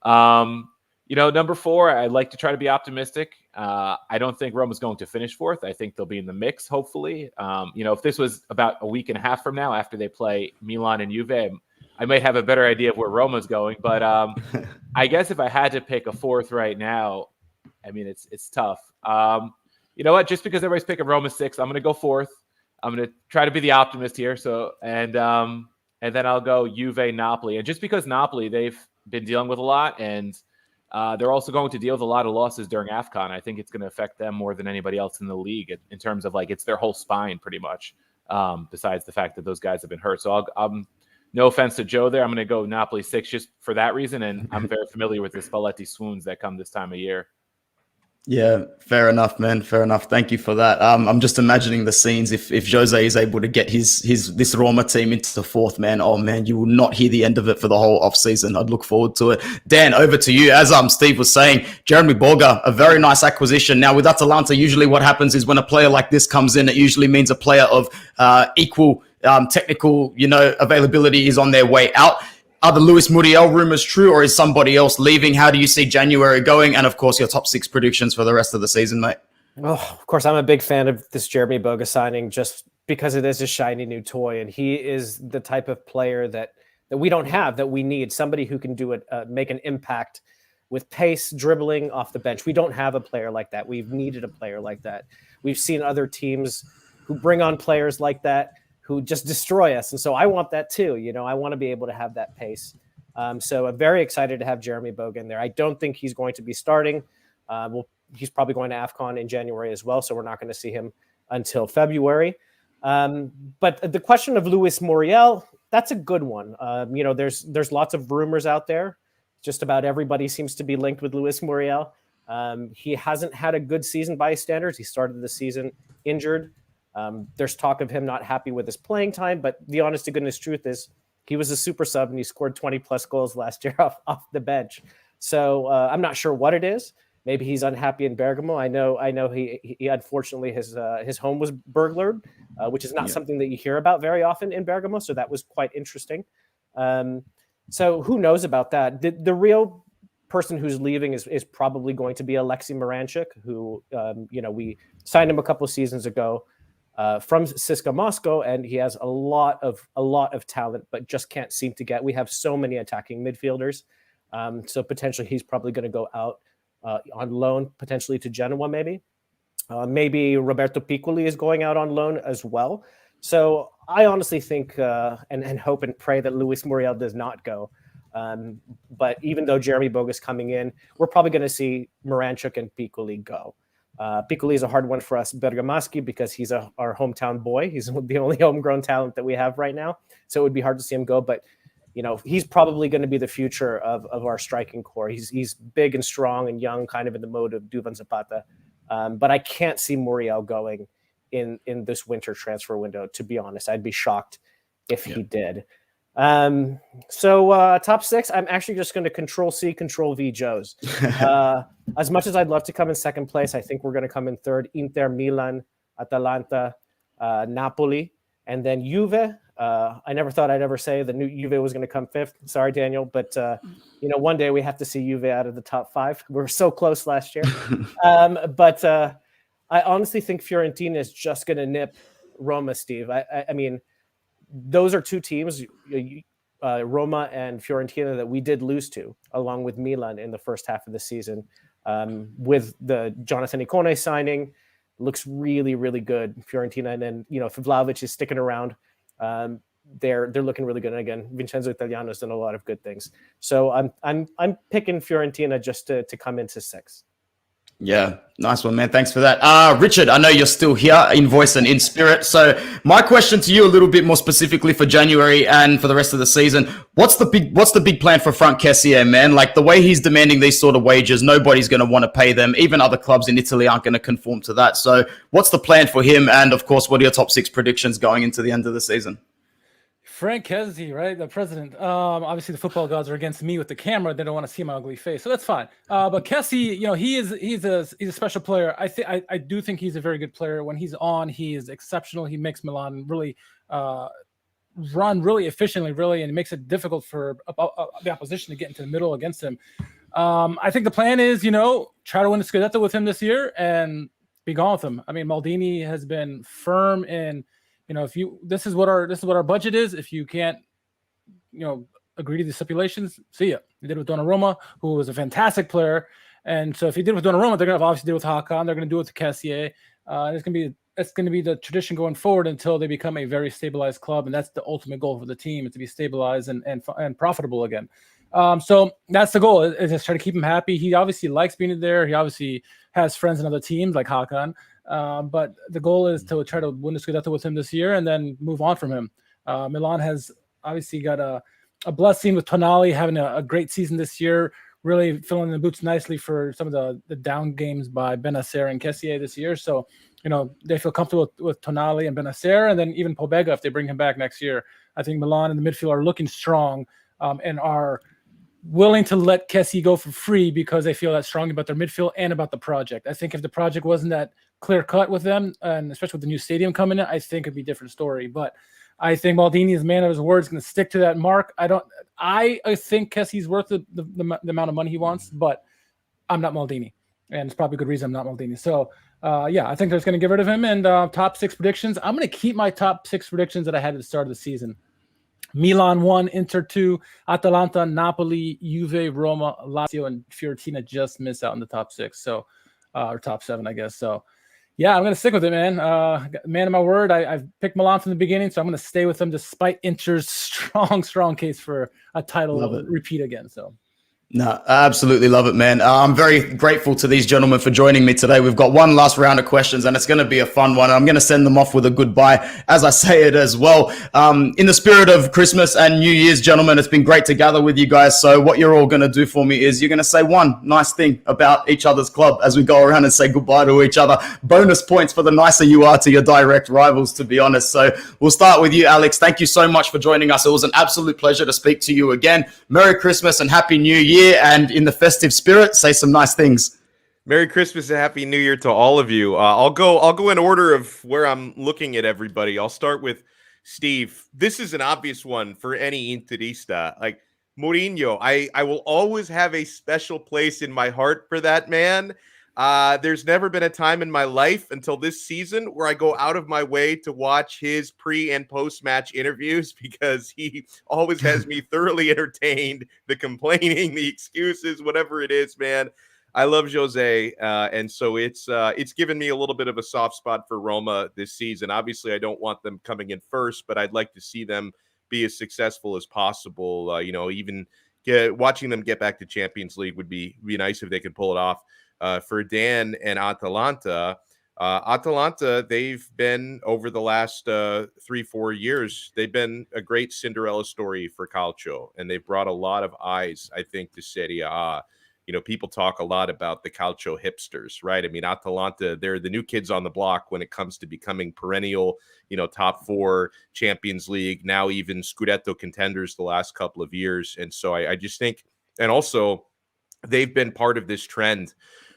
Number 4, I'd like to try to be optimistic. I don't think Roma's going to finish 4th. I think they'll be in the mix, hopefully. If this was about a week and a half from now after they play Milan and Juve, I might have a better idea of where Roma's going. But I guess if I had to pick a 4th right now, it's tough. You know what? Just because everybody's picking Roma 6, I'm going to go 4th. I'm going to try to be the optimist here. So, and then I'll go Juve, Napoli. And just because Napoli, they've been dealing with a lot, and they're also going to deal with a lot of losses during AFCON. I think it's going to affect them more than anybody else in the league in terms of it's their whole spine pretty much, besides the fact that those guys have been hurt. So I'm no offense to Joe there. I'm going to go Napoli 6 just for that reason. And I'm very familiar with the Spalletti swoons that come this time of year. Yeah, fair enough, man. Fair enough. Thank you for that. I'm just imagining the scenes if Jose is able to get this Roma team into the 4th, man. Oh man, you will not hear the end of it for the whole off season. I'd look forward to it. Dan, over to you. As Steve was saying, Jeremy Boga, a very nice acquisition. Now with Atalanta, usually what happens is when a player like this comes in, it usually means a player of equal technical, availability is on their way out. Are the Luis Muriel rumors true, or is somebody else leaving? How do you see January going? And of course, your top 6 predictions for the rest of the season, mate. Well, of course, I'm a big fan of this Jeremy Boga signing just because it is a shiny new toy. And he is the type of player that we don't have, that we need. Somebody who can do it, make an impact with pace, dribbling off the bench. We don't have a player like that. We've needed a player like that. We've seen other teams who bring on players like that, who just destroy us. And so I want that too. I want to be able to have that pace. So I'm very excited to have Jeremy Boga in there. I don't think he's going to be starting. He's probably going to AFCON in January as well. So we're not going to see him until February. But the question of Luis Muriel, that's a good one. There's lots of rumors out there. Just about everybody seems to be linked with Luis Muriel. He hasn't had a good season by standards. He started the season injured. There's talk of him not happy with his playing time, but the honest to goodness truth is he was a super sub and he scored 20 plus goals last year off the bench. So I'm not sure what it is. Maybe he's unhappy in Bergamo. I know he unfortunately his home was burglared, which is not something that you hear about very often in Bergamo. So that was quite interesting. So who knows about that? The real person who's leaving is probably going to be Alexei Miranchuk, who we signed him a couple of seasons ago. From CSKA Moscow, and he has a lot of talent, but just can't seem to get. We have so many attacking midfielders, so potentially he's probably going to go out on loan, potentially to Genoa, maybe. Maybe Roberto Piccoli is going out on loan as well. So I honestly think and hope and pray that Luis Muriel does not go. But even though Jeremy Boga is coming in, we're probably going to see Miranchuk and Piccoli go. Piccoli is a hard one for us Bergamaschi because he's our hometown boy. He's the only homegrown talent that we have right now. So it would be hard to see him go, but he's probably going to be the future of our striking core. He's big and strong and young, kind of in the mode of Duvan Zapata. But I can't see Muriel going in this winter transfer window, to be honest. I'd be shocked if he did. So top 6, I'm actually just going to Control-C, Control-V Joes. As much as I'd love to come in second place, I think we're going to come in third. Inter, Milan, Atalanta, Napoli, and then Juve. I never thought I'd ever say the new Juve was going to come 5th. Sorry, Daniel, but one day we have to see Juve out of the top 5. We were so close last year. But I honestly think Fiorentina is just going to nip Roma, Steve. I mean, those are two teams, Roma and Fiorentina, that we did lose to, along with Milan in the first half of the season. With the Jonathan Ikone signing, looks really, really good. Fiorentina, and then if Vlahovic is sticking around, they're looking really good. And again, Vincenzo Italiano's done a lot of good things. So I'm picking Fiorentina just to come into 6. Yeah, nice one, man. Thanks for that. Richard, I know you're still here in voice and in spirit. So my question to you a little bit more specifically for January and for the rest of the season, what's the big plan for Frank Kessie, man? Like the way he's demanding these sort of wages, nobody's going to want to pay them. Even other clubs in Italy aren't going to conform to that. So what's the plan for him? And of course, what are your top 6 predictions going into the end of the season? Frank Kessie, right? The president. Obviously, the football gods are against me with the camera. They don't want to see my ugly face, so that's fine. But Kessie, he's a special player. I do think he's a very good player. When he's on, he is exceptional. He makes Milan really run really efficiently, really, and it makes it difficult for the opposition to get into the middle against him. I think the plan is, try to win the Scudetto with him this year and be gone with him. I mean, Maldini has been firm in. This is what our budget is. If you can't, agree to the stipulations, see ya. He did it with Donnarumma, who was a fantastic player. And so if he did it with Donnarumma, they're going to obviously do it with Hakan. They're going to do it with Kessie. It's going to be the tradition going forward until they become a very stabilized club. And that's the ultimate goal for the team, is to be stabilized and profitable again. So that's the goal, is just try to keep him happy. He obviously likes being there. He obviously has friends in other teams like Hakan. But the goal is to try to win the Scudetto with him this year and then move on from him. Milan has obviously got a blessing with Tonali having a great season this year, really filling the boots nicely for some of the down games by Bennacer and Kessie this year. So, they feel comfortable with Tonali and Bennacer, and then even Pobega if they bring him back next year. I think Milan and the midfield are looking strong and are willing to let Kessie go for free because they feel that strong about their midfield and about the project. I think if the project wasn't that clear cut with them, and especially with the new stadium coming in, I think it'd be a different story. But I think Maldini is a man of his word, is going to stick to that mark. I think Kessie's worth the amount of money he wants, but I'm not Maldini, and it's probably a good reason I'm not Maldini. So I think they're just going to get rid of him. And top 6 predictions, I'm going to keep my top 6 predictions that I had at the start of the season. Milan 1, Inter 2, Atalanta, Napoli, Juve, Roma, Lazio, and Fiorentina just miss out in the top 6. So, or top 7, I guess. So, yeah, I'm going to stick with it, man. Man of my word. I've picked Milan from the beginning, so I'm going to stay with them despite Inter's strong case for a title repeat again. So. No, I absolutely love it, man. I'm very grateful to these gentlemen for joining me today. We've got one last round of questions, and it's going to be a fun one. I'm going to send them off with a goodbye as I say it as well. In the spirit of Christmas and New Year's, gentlemen, it's been great to gather with you guys. So what you're all going to do for me is you're going to say one nice thing about each other's club as we go around and say goodbye to each other. Bonus points for the nicer you are to your direct rivals, to be honest. So we'll start with you, Alex. Thank you so much for joining us. It was an absolute pleasure to speak to you again. Merry Christmas and Happy New Year. And in the festive spirit, say some nice things. Merry Christmas and Happy New Year to all of you. I'll go in order of where I'm looking at everybody. I'll start with Steve. This is an obvious one for any Interista. Like Mourinho, I will always have a special place in my heart for that man. There's never been a time in my life until this season where I go out of my way to watch his pre and post match interviews, because he always has me thoroughly entertained. The complaining, the excuses, whatever it is, man. I love Jose, and so it's given me a little bit of a soft spot for Roma this season. Obviously, I don't want them coming in first, but I'd like to see them be as successful as possible. Even watching them get back to Champions League would be nice if they could pull it off. For Dan and Atalanta, they've been, over the last 3-4 years, they've been a great Cinderella story for Calcio, and they've brought a lot of eyes, I think, to Serie A. People talk a lot about the Calcio hipsters, right? I mean, Atalanta, they're the new kids on the block when it comes to becoming perennial, top 4 Champions League, now even Scudetto contenders the last couple of years. And so I just think, and also they've been part of this trend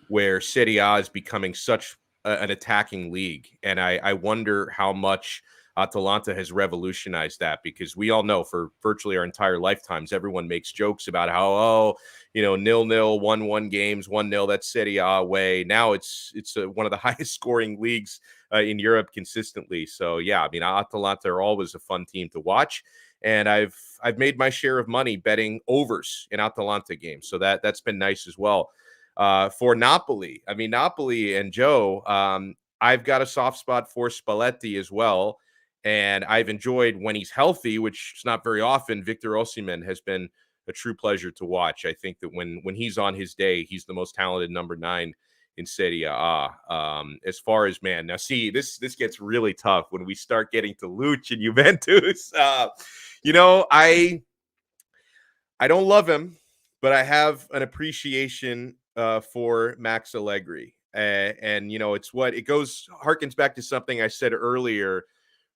where Serie A is becoming such an attacking league. And I wonder how much Atalanta has revolutionized that, because we all know for virtually our entire lifetimes, everyone makes jokes about how, 0-0, 1-1 games, 1-0, that's Serie A way. Now it's one of the highest scoring leagues in Europe consistently. So yeah, I mean, Atalanta are always a fun team to watch. And I've made my share of money betting overs in Atalanta games. So that's been nice as well. For Napoli, I mean, Napoli and Joe, I've got a soft spot for Spalletti as well. And I've enjoyed when he's healthy, which is not very often. Victor Osimhen has been a true pleasure to watch. I think that when he's on his day, he's the most talented number 9 in Serie A. As far as, man, now see, this gets really tough when we start getting to Lucci and Juventus. I don't love him, but I have an appreciation for Max Allegri. And it's harkens back to something I said earlier,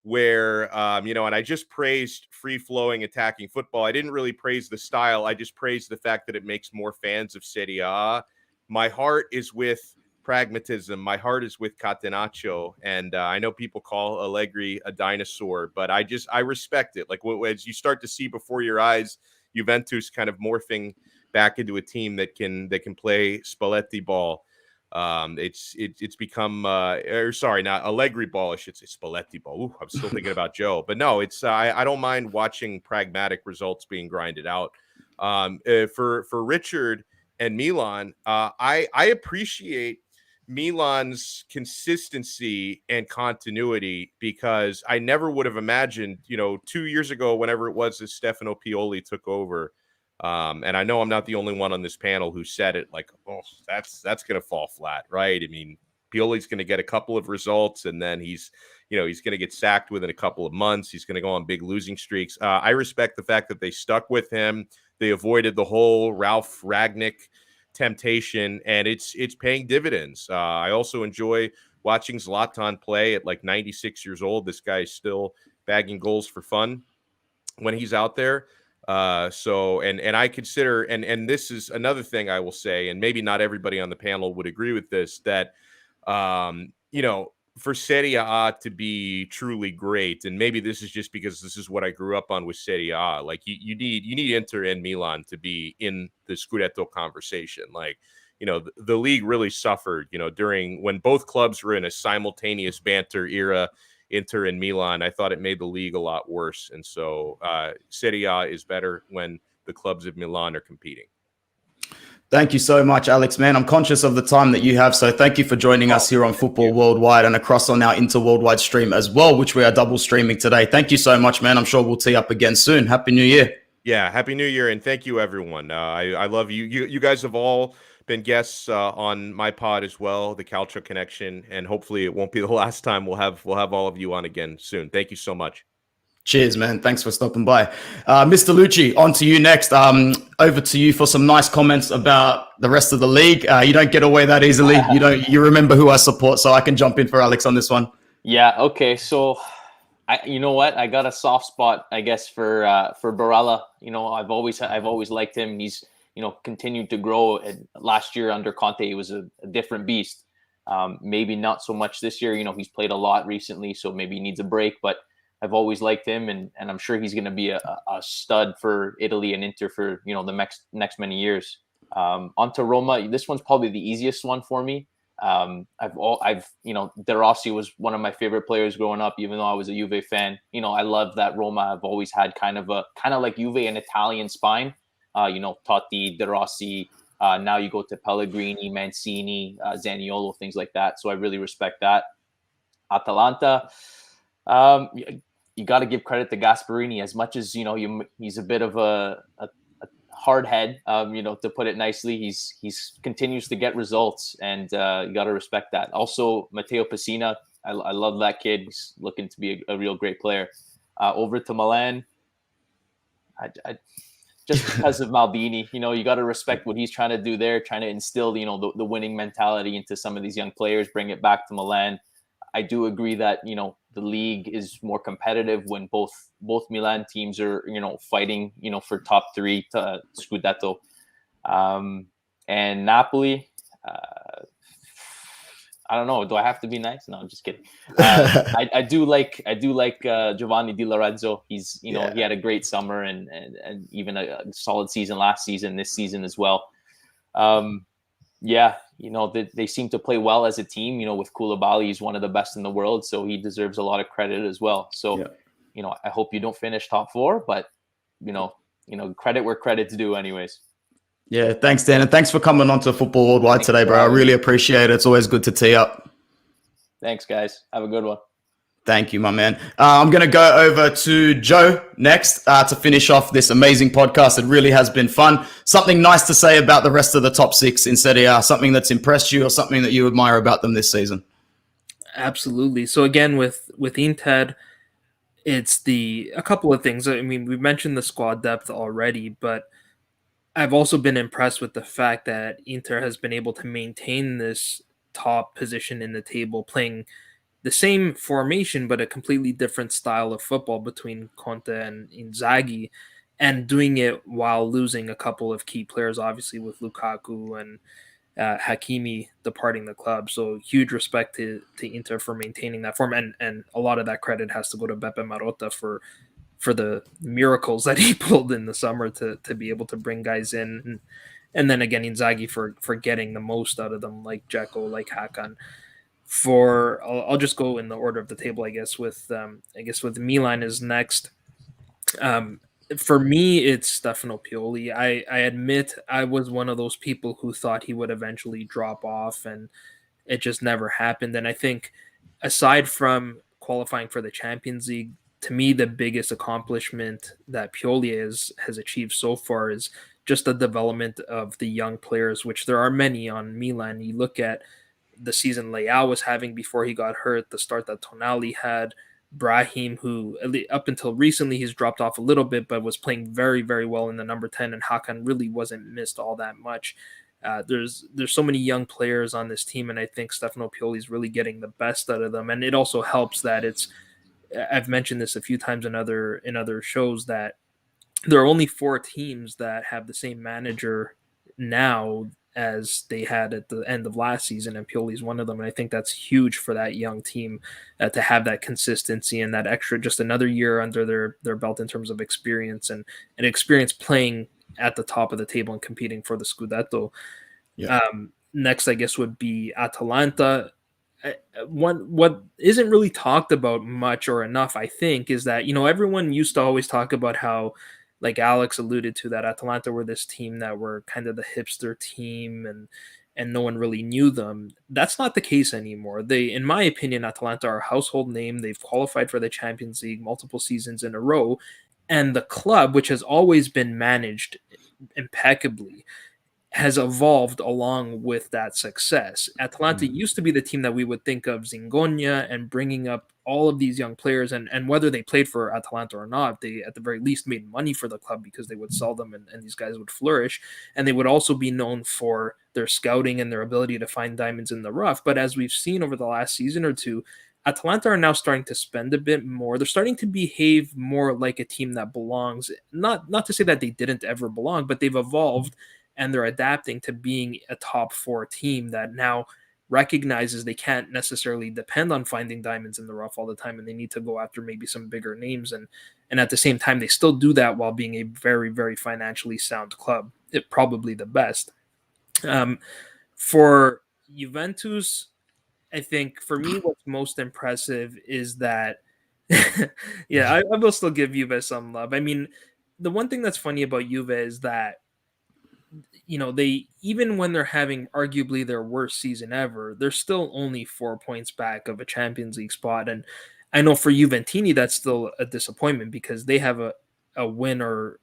where, and I just praised free-flowing attacking football. I didn't really praise the style. I just praised the fact that it makes more fans of Serie A. My heart is with pragmatism. My heart is with Catenaccio. And I know people call Allegri a dinosaur, but I respect it. Like, as you start to see before your eyes, Juventus kind of morphing back into a team that can play Spalletti ball. It's become not Allegri ball, I should say Spalletti ball. Ooh, I'm still thinking about Joe, but no, it's I don't mind watching pragmatic results being grinded out. For Richard and Milan, I appreciate Milan's consistency and continuity, because I never would have imagined, 2 years ago, whenever it was that Stefano Pioli took over. And I know I'm not the only one on this panel who said it, like, oh, that's going to fall flat, right? I mean, Pioli's going to get a couple of results, and then he's going to get sacked within a couple of months. He's going to go on big losing streaks. I respect the fact that they stuck with him. They avoided the whole Ralph Ragnick temptation, and it's paying dividends. I also enjoy watching Zlatan play at like 96 years old. This guy is still bagging goals for fun when he's out there. So I consider, and this is another thing I will say, and maybe not everybody on the panel would agree with this, that, for Serie A to be truly great, and maybe this is just because this is what I grew up on with Serie A, like you need Inter and Milan to be in the Scudetto conversation. Like, the league really suffered, during when both clubs were in a simultaneous banter era, Inter and Milan. I thought it made the league a lot worse. And so Serie A is better when the clubs of Milan are competing. Thank you so much, Alex, man. I'm conscious of the time that you have, so thank you for joining us here on Football Worldwide and across on our Inter Worldwide stream as well, which we are double streaming today. Thank you so much, man. I'm sure we'll tee up again soon. Happy New Year. Yeah, Happy New Year, and thank you, everyone. I love you. You guys have all been guests on my pod as well, the Calcio Connection, and hopefully it won't be the last time. We'll have all of you on again soon. Thank you so much. Cheers, man. Thanks for stopping by. Mr. Lucci, on to you next. Over to you for some nice comments about the rest of the league. You don't get away that easily. You remember who I support, so I can jump in for Alex on this one. Yeah, okay. So, you know what? I got a soft spot, I guess, for Barella. I've always liked him. He's, continued to grow. And last year under Conte, he was a different beast. Maybe not so much this year. He's played a lot recently, so maybe he needs a break, but I've always liked him, and I'm sure he's going to be a stud for Italy and Inter for the next many years. Onto Roma, this one's probably the easiest one for me. De Rossi was one of my favorite players growing up, even though I was a Juve fan. I love that Roma have always had kind of like Juve, an Italian spine. Totti, De Rossi. Now you go to Pellegrini, Mancini, Zaniolo, things like that. So I really respect that. Atalanta. You got to give credit to Gasperini, as much as he's a bit of a hard head. To put it nicely, he's continues to get results, and you got to respect that. Also, Matteo Pessina, I love that kid. He's looking to be a real great player. Over to Milan, I just because of Maldini, you got to respect what he's trying to do there, trying to instill the winning mentality into some of these young players, bring it back to Milan. I do agree that the league is more competitive when both Milan teams are fighting for top 3 to Scudetto. And Napoli, I don't know. Do I have to be nice? No, I'm just kidding. I do like Giovanni Di Lorenzo. He's he had a great summer and even a solid season last season, this season as well. They seem to play well as a team. With Koulibaly, he's one of the best in the world, so he deserves a lot of credit as well. So, I hope you don't finish top 4, but credit where credit's due, anyways. Yeah, thanks, Dan. And thanks for coming on to Football Worldwide today, bro. I really appreciate it. It's always good to tee up. Thanks, guys. Have a good one. Thank you, my man. I'm going to go over to Joe next to finish off this amazing podcast. It really has been fun. Something nice to say about the rest of the top 6 in Serie A, something that's impressed you or something that you admire about them this season. Absolutely. So again, with Inter, it's a couple of things. I mean, we mentioned the squad depth already, but I've also been impressed with the fact that Inter has been able to maintain this top position in the table, playing the same formation, but a completely different style of football between Conte and Inzaghi, and doing it while losing a couple of key players, obviously with Lukaku and Hakimi departing the club. So huge respect to Inter for maintaining that form. And a lot of that credit has to go to Beppe Marotta for the miracles that he pulled in the summer to be able to bring guys in. And then again, Inzaghi for getting the most out of them, like Dzeko, like Hakan. I'll just go in the order of the table, I guess, with Milan is next. For me, it's Stefano Pioli. I admit I was one of those people who thought he would eventually drop off, and it just never happened. And I think aside from qualifying for the Champions League, to me, the biggest accomplishment that Pioli has achieved so far is just the development of the young players, which there are many on Milan. You look at the season Leao was having before he got hurt, the start that Tonali had, Brahim, who up until recently he's dropped off a little bit, but was playing very, very well in the number 10, and Hakan really wasn't missed all that much. There's so many young players on this team, and I think Stefano Pioli is really getting the best out of them. And it also helps that I've mentioned this a few times in other shows, that there are only 4 teams that have the same manager now as they had at the end of last season, and Pioli is one of them. And I think that's huge for that young team to have that consistency and that extra, just another year under their belt in terms of experience and experience playing at the top of the table and competing for the Scudetto. Yeah. Next, I guess, would be Atalanta. What isn't really talked about much or enough, I think, is that, everyone used to always talk about how, like Alex alluded to, that Atalanta were this team that were kind of the hipster team and no one really knew them. That's not the case anymore. In my opinion, Atalanta are a household name. They've qualified for the Champions League multiple seasons in a row. And the club, which has always been managed impeccably, has evolved along with that success. Atalanta used to be the team that we would think of Zingonia and bringing up all of these young players, and whether they played for Atalanta or not, they at the very least made money for the club because they would sell them and these guys would flourish. And they would also be known for their scouting and their ability to find diamonds in the rough. But as we've seen over the last season or two, Atalanta are now starting to spend a bit more. They're starting to behave more like a team that belongs. Not to say that they didn't ever belong, but they've evolved and they're adapting to being a top 4 team that now recognizes they can't necessarily depend on finding diamonds in the rough all the time, and they need to go after maybe some bigger names. And at the same time, they still do that while being a very, very financially sound club. It probably the best. For Juventus, I think for me, what's most impressive is that, I will still give Juve some love. I mean, the one thing that's funny about Juve is that, they, even when they're having arguably their worst season ever, they're still only 4 points back of a Champions League spot. And I know for Juventini, that's still a disappointment because they have a win, or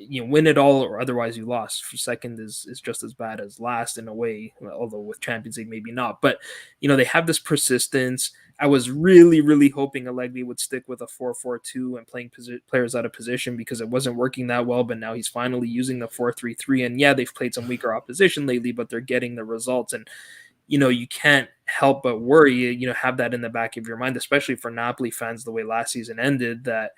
win it all, or otherwise you lost. Second is just as bad as last in a way, although with Champions League maybe not. But they have this persistence. I was really, really hoping Allegri would stick with a 4-4-2 and playing players out of position because it wasn't working that well. But now he's finally using the 4-3-3. And yeah, they've played some weaker opposition lately, but they're getting the results. And you can't help but worry. Have that in the back of your mind, especially for Napoli fans, the way last season ended. That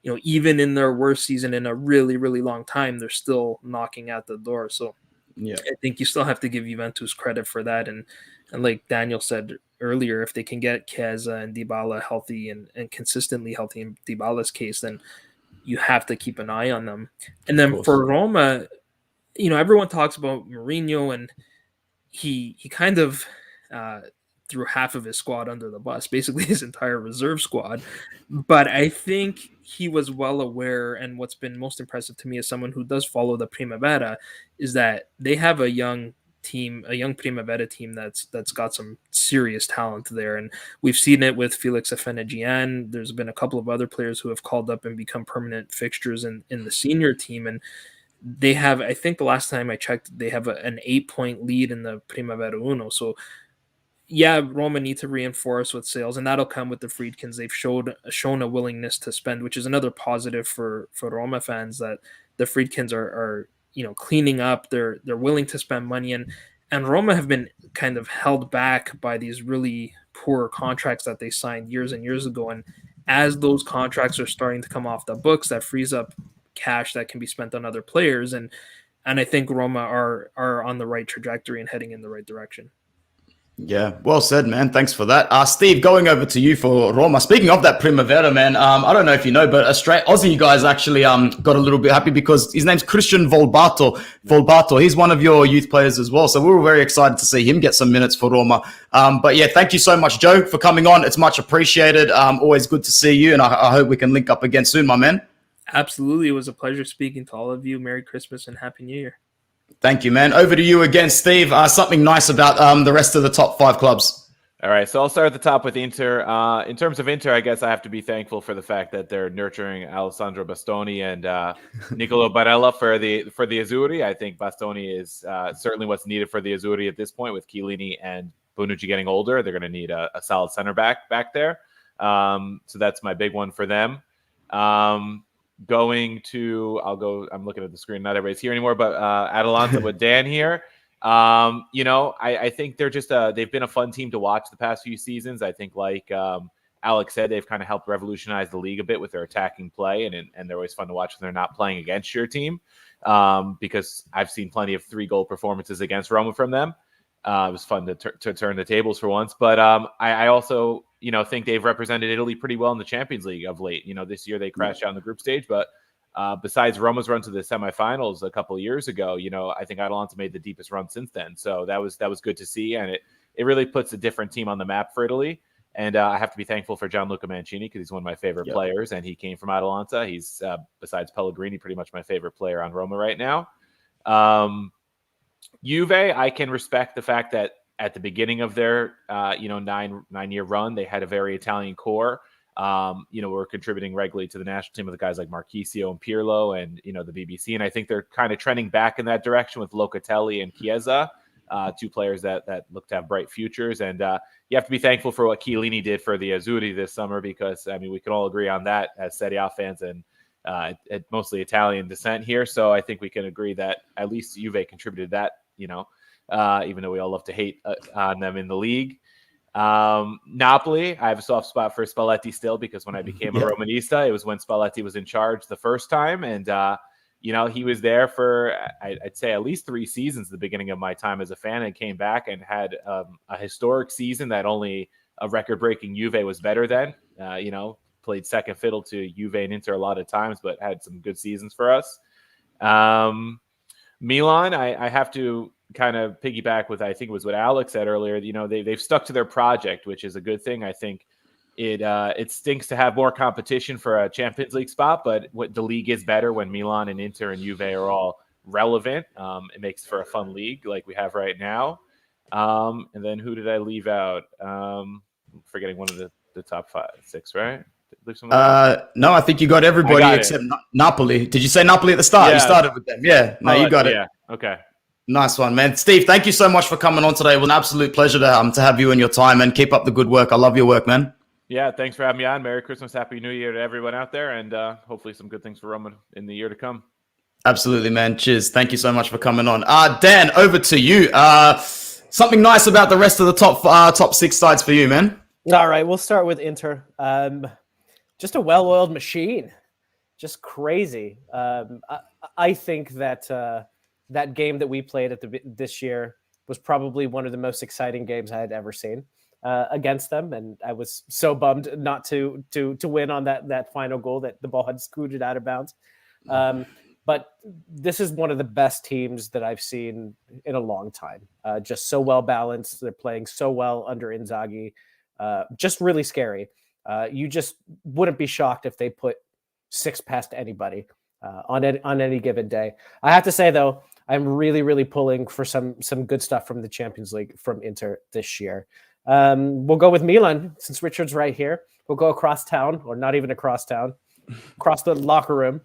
even in their worst season in a really, really long time, they're still knocking at the door. So yeah, I think you still have to give Juventus credit for that. And like Daniel said earlier, if they can get Chiesa and Dybala healthy and consistently healthy in Dybala's case, then you have to keep an eye on them. And then for Roma, everyone talks about Mourinho, and he kind of threw half of his squad under the bus, basically his entire reserve squad. But I think he was well aware, and what's been most impressive to me as someone who does follow the Primavera is that they have a young team, a young Primavera team that's got some serious talent there. And we've seen it with Felix Afena-Gyan. There's been a couple of other players who have called up and become permanent fixtures in the senior team. And they have, I think the last time I checked, they have an 8-point lead in the Primavera Uno. So yeah, Roma need to reinforce with sales, and that'll come with the Friedkins. They've shown a willingness to spend, which is another positive for Roma fans, that the Friedkins are cleaning up. They're willing to spend money, and Roma have been kind of held back by these really poor contracts that they signed years and years ago. And as those contracts are starting to come off the books, that frees up cash that can be spent on other players, and I think Roma are on the right trajectory and heading in the right direction. Yeah, well said, man. Thanks for that. Steve, going over to you for Roma. Speaking of that Primavera, man, I don't know if you know, but Aussie guys actually got a little bit happy because his name's Christian Volbato. He's one of your youth players as well. So we were very excited to see him get some minutes for Roma. But yeah, thank you so much, Joe, for coming on. It's much appreciated. Always good to see you, and I hope we can link up again soon, my man. Absolutely. It was a pleasure speaking to all of you. Merry Christmas and Happy New Year. Thank you, man. Over to you again, Steve. Something nice about the rest of the top 5 clubs. All right, so I'll start at the top with Inter. In terms of Inter, I guess I have to be thankful for the fact that they're nurturing Alessandro Bastoni and Nicolo Barella for the Azzurri. I think Bastoni is certainly what's needed for the Azzurri at this point, with Chiellini and Bonucci getting older. They're going to need a solid center back there. So that's my big one for them. I'm looking at the screen. Not everybody's here anymore, but Atalanta with Dan here. I think they're just they've been a fun team to watch the past few seasons. I think, like Alex said, they've kind of helped revolutionize the league a bit with their attacking play, and they're always fun to watch when they're not playing against your team, because I've seen plenty of 3-goal performances against Roma from them. It was fun to turn the tables for once, but I also think they've represented Italy pretty well in the Champions League of late. This year they crashed out in the group stage, but besides Roma's run to the semifinals a couple of years ago, I think Atalanta made the deepest run since then. So that was good to see, and it really puts a different team on the map for Italy. And I have to be thankful for Gianluca Mancini, because he's one of my favorite players, and he came from Atalanta. He's besides Pellegrini, pretty much my favorite player on Roma right now. Juve, I can respect the fact that at the beginning of their 9-year run, they had a very Italian core. Were contributing regularly to the national team with guys like Marchisio and Pirlo and the BBC. And I think they're kind of trending back in that direction with Locatelli and Chiesa, 2 players that look to have bright futures. And you have to be thankful for what Chiellini did for the Azzurri this summer, because we can all agree on that as Serie A fans and mostly Italian descent here. So I think we can agree that at least Juve contributed that, even though we all love to hate on them in the league. Napoli, I have a soft spot for Spalletti still, because when I became a Romanista, it was when Spalletti was in charge the first time. And, he was there for, I'd say, at least 3 seasons at the beginning of my time as a fan, and came back and had a historic season that only a record-breaking Juve was better than. Played second fiddle to Juve and Inter a lot of times, but had some good seasons for us. Milan, I have to kind of piggyback with, I think it was what Alex said earlier. They've stuck to their project, which is a good thing. I think it stinks to have more competition for a Champions League spot, but the league is better when Milan and Inter and Juve are all relevant. It makes for a fun league like we have right now. And then who did I leave out? Forgetting one of the top 6, right? No, I think you got everybody except Napoli. Did you say Napoli at the start? You started with them. Yeah, no, you got it. Yeah, okay. Nice one, man. Steve, thank you so much for coming on today. It was an absolute pleasure to have you and your time, and keep up the good work. I love your work, man. Yeah, thanks for having me on. Merry Christmas, Happy New Year to everyone out there, and hopefully some good things for Roma in the year to come. Absolutely, man. Cheers. Thank you so much for coming on. Dan, over to you. Something nice about the rest of the top 6 sides for you, man. All right, we'll start with Inter. Just a well-oiled machine, just crazy. I think that that game that we played this year was probably one of the most exciting games I had ever seen. against them, and I was so bummed not to win on that final goal that the ball had scooted out of bounds. But this is one of the best teams that I've seen in a long time. Just so well balanced. They're playing so well under Inzaghi. Just really scary. You just wouldn't be shocked if they put 6 past anybody on any given day. I have to say, though, I'm really, really pulling for some good stuff from the Champions League from Inter this year. We'll go with Milan, since Richard's right here. We'll go across town, or not even across town, across the locker room.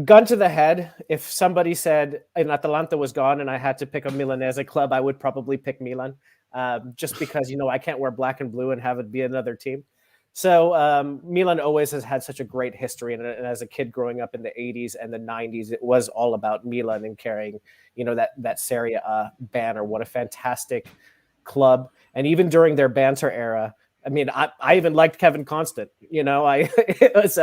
Gun to the head, if somebody said an Atalanta was gone and I had to pick a Milanese club, I would probably pick Milan, just because, I can't wear black and blue and have it be another team. So Milan always has had such a great history, and as a kid growing up in the 80s and the 90s, it was all about Milan and carrying, that Serie A banner. What a fantastic club. And even during their banter era, I mean, I even liked Kevin Constant. It was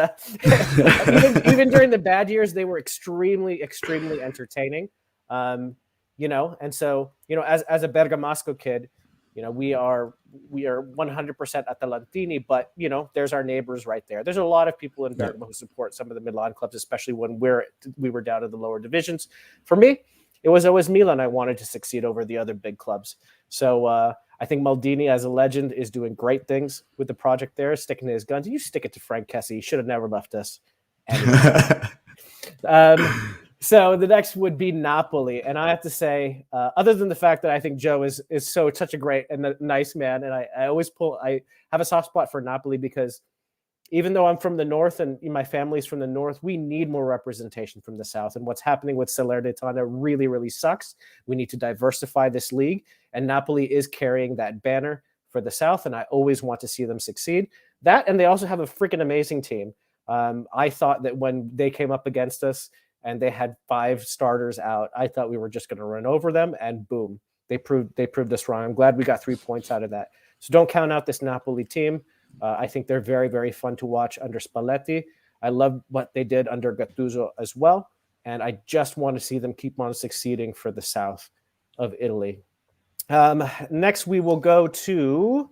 even during the bad years, they were extremely, extremely entertaining. And so as a Bergamasco kid, we are 100% Atalantini, but there's our neighbors right there. There's a lot of people in Bergamo who support some of the Milan clubs, especially when we were down in the lower divisions. For me, it was always Milan. I wanted to succeed over the other big clubs. So I think Maldini, as a legend, is doing great things with the project there, sticking to his guns. You stick it to Frank Kessie. He should have never left us. So the next would be Napoli. And I have to say, other than the fact that I think Joe is such a great and nice man, and I have a soft spot for Napoli because even though I'm from the north and my family's from the north, we need more representation from the south. And what's happening with Salernitana really, really sucks. We need to diversify this league. And Napoli is carrying that banner for the south, and I always want to see them succeed. That, and they also have a freaking amazing team. I thought that when they came up against us and they had 5 starters out, I thought we were just going to run over them, and boom, they proved us wrong. I'm glad we got 3 points out of that. So don't count out this Napoli team. I think they're very, very fun to watch under Spalletti. I love what they did under Gattuso as well, and I just want to see them keep on succeeding for the south of Italy. Next, we'll go to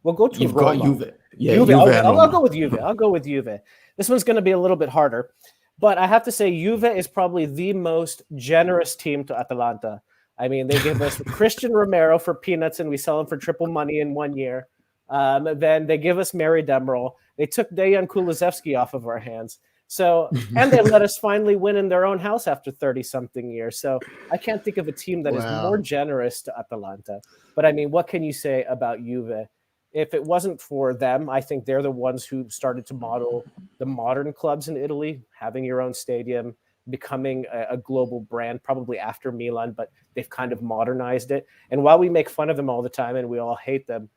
You've Roma. got Juve. Yeah, Juve. Juve I'll go with Juve. I'll go with Juve. This one's going to be a little bit harder, but I have to say Juve is probably the most generous team to Atalanta. I mean, they give us Christian Romero for peanuts, and we sell him for triple money in 1 year. Then they give us Mary Demerol. They took Dejan Kulusevski off of our hands. So, and they let us finally win in their own house after 30-something years. So I can't think of a team that is more generous to Atalanta. But I mean, what can you say about Juve? If it wasn't for them, I think they're the ones who started to model the modern clubs in Italy, having your own stadium, becoming a global brand, probably after Milan, but they've kind of modernized it. And while we make fun of them all the time and we all hate them,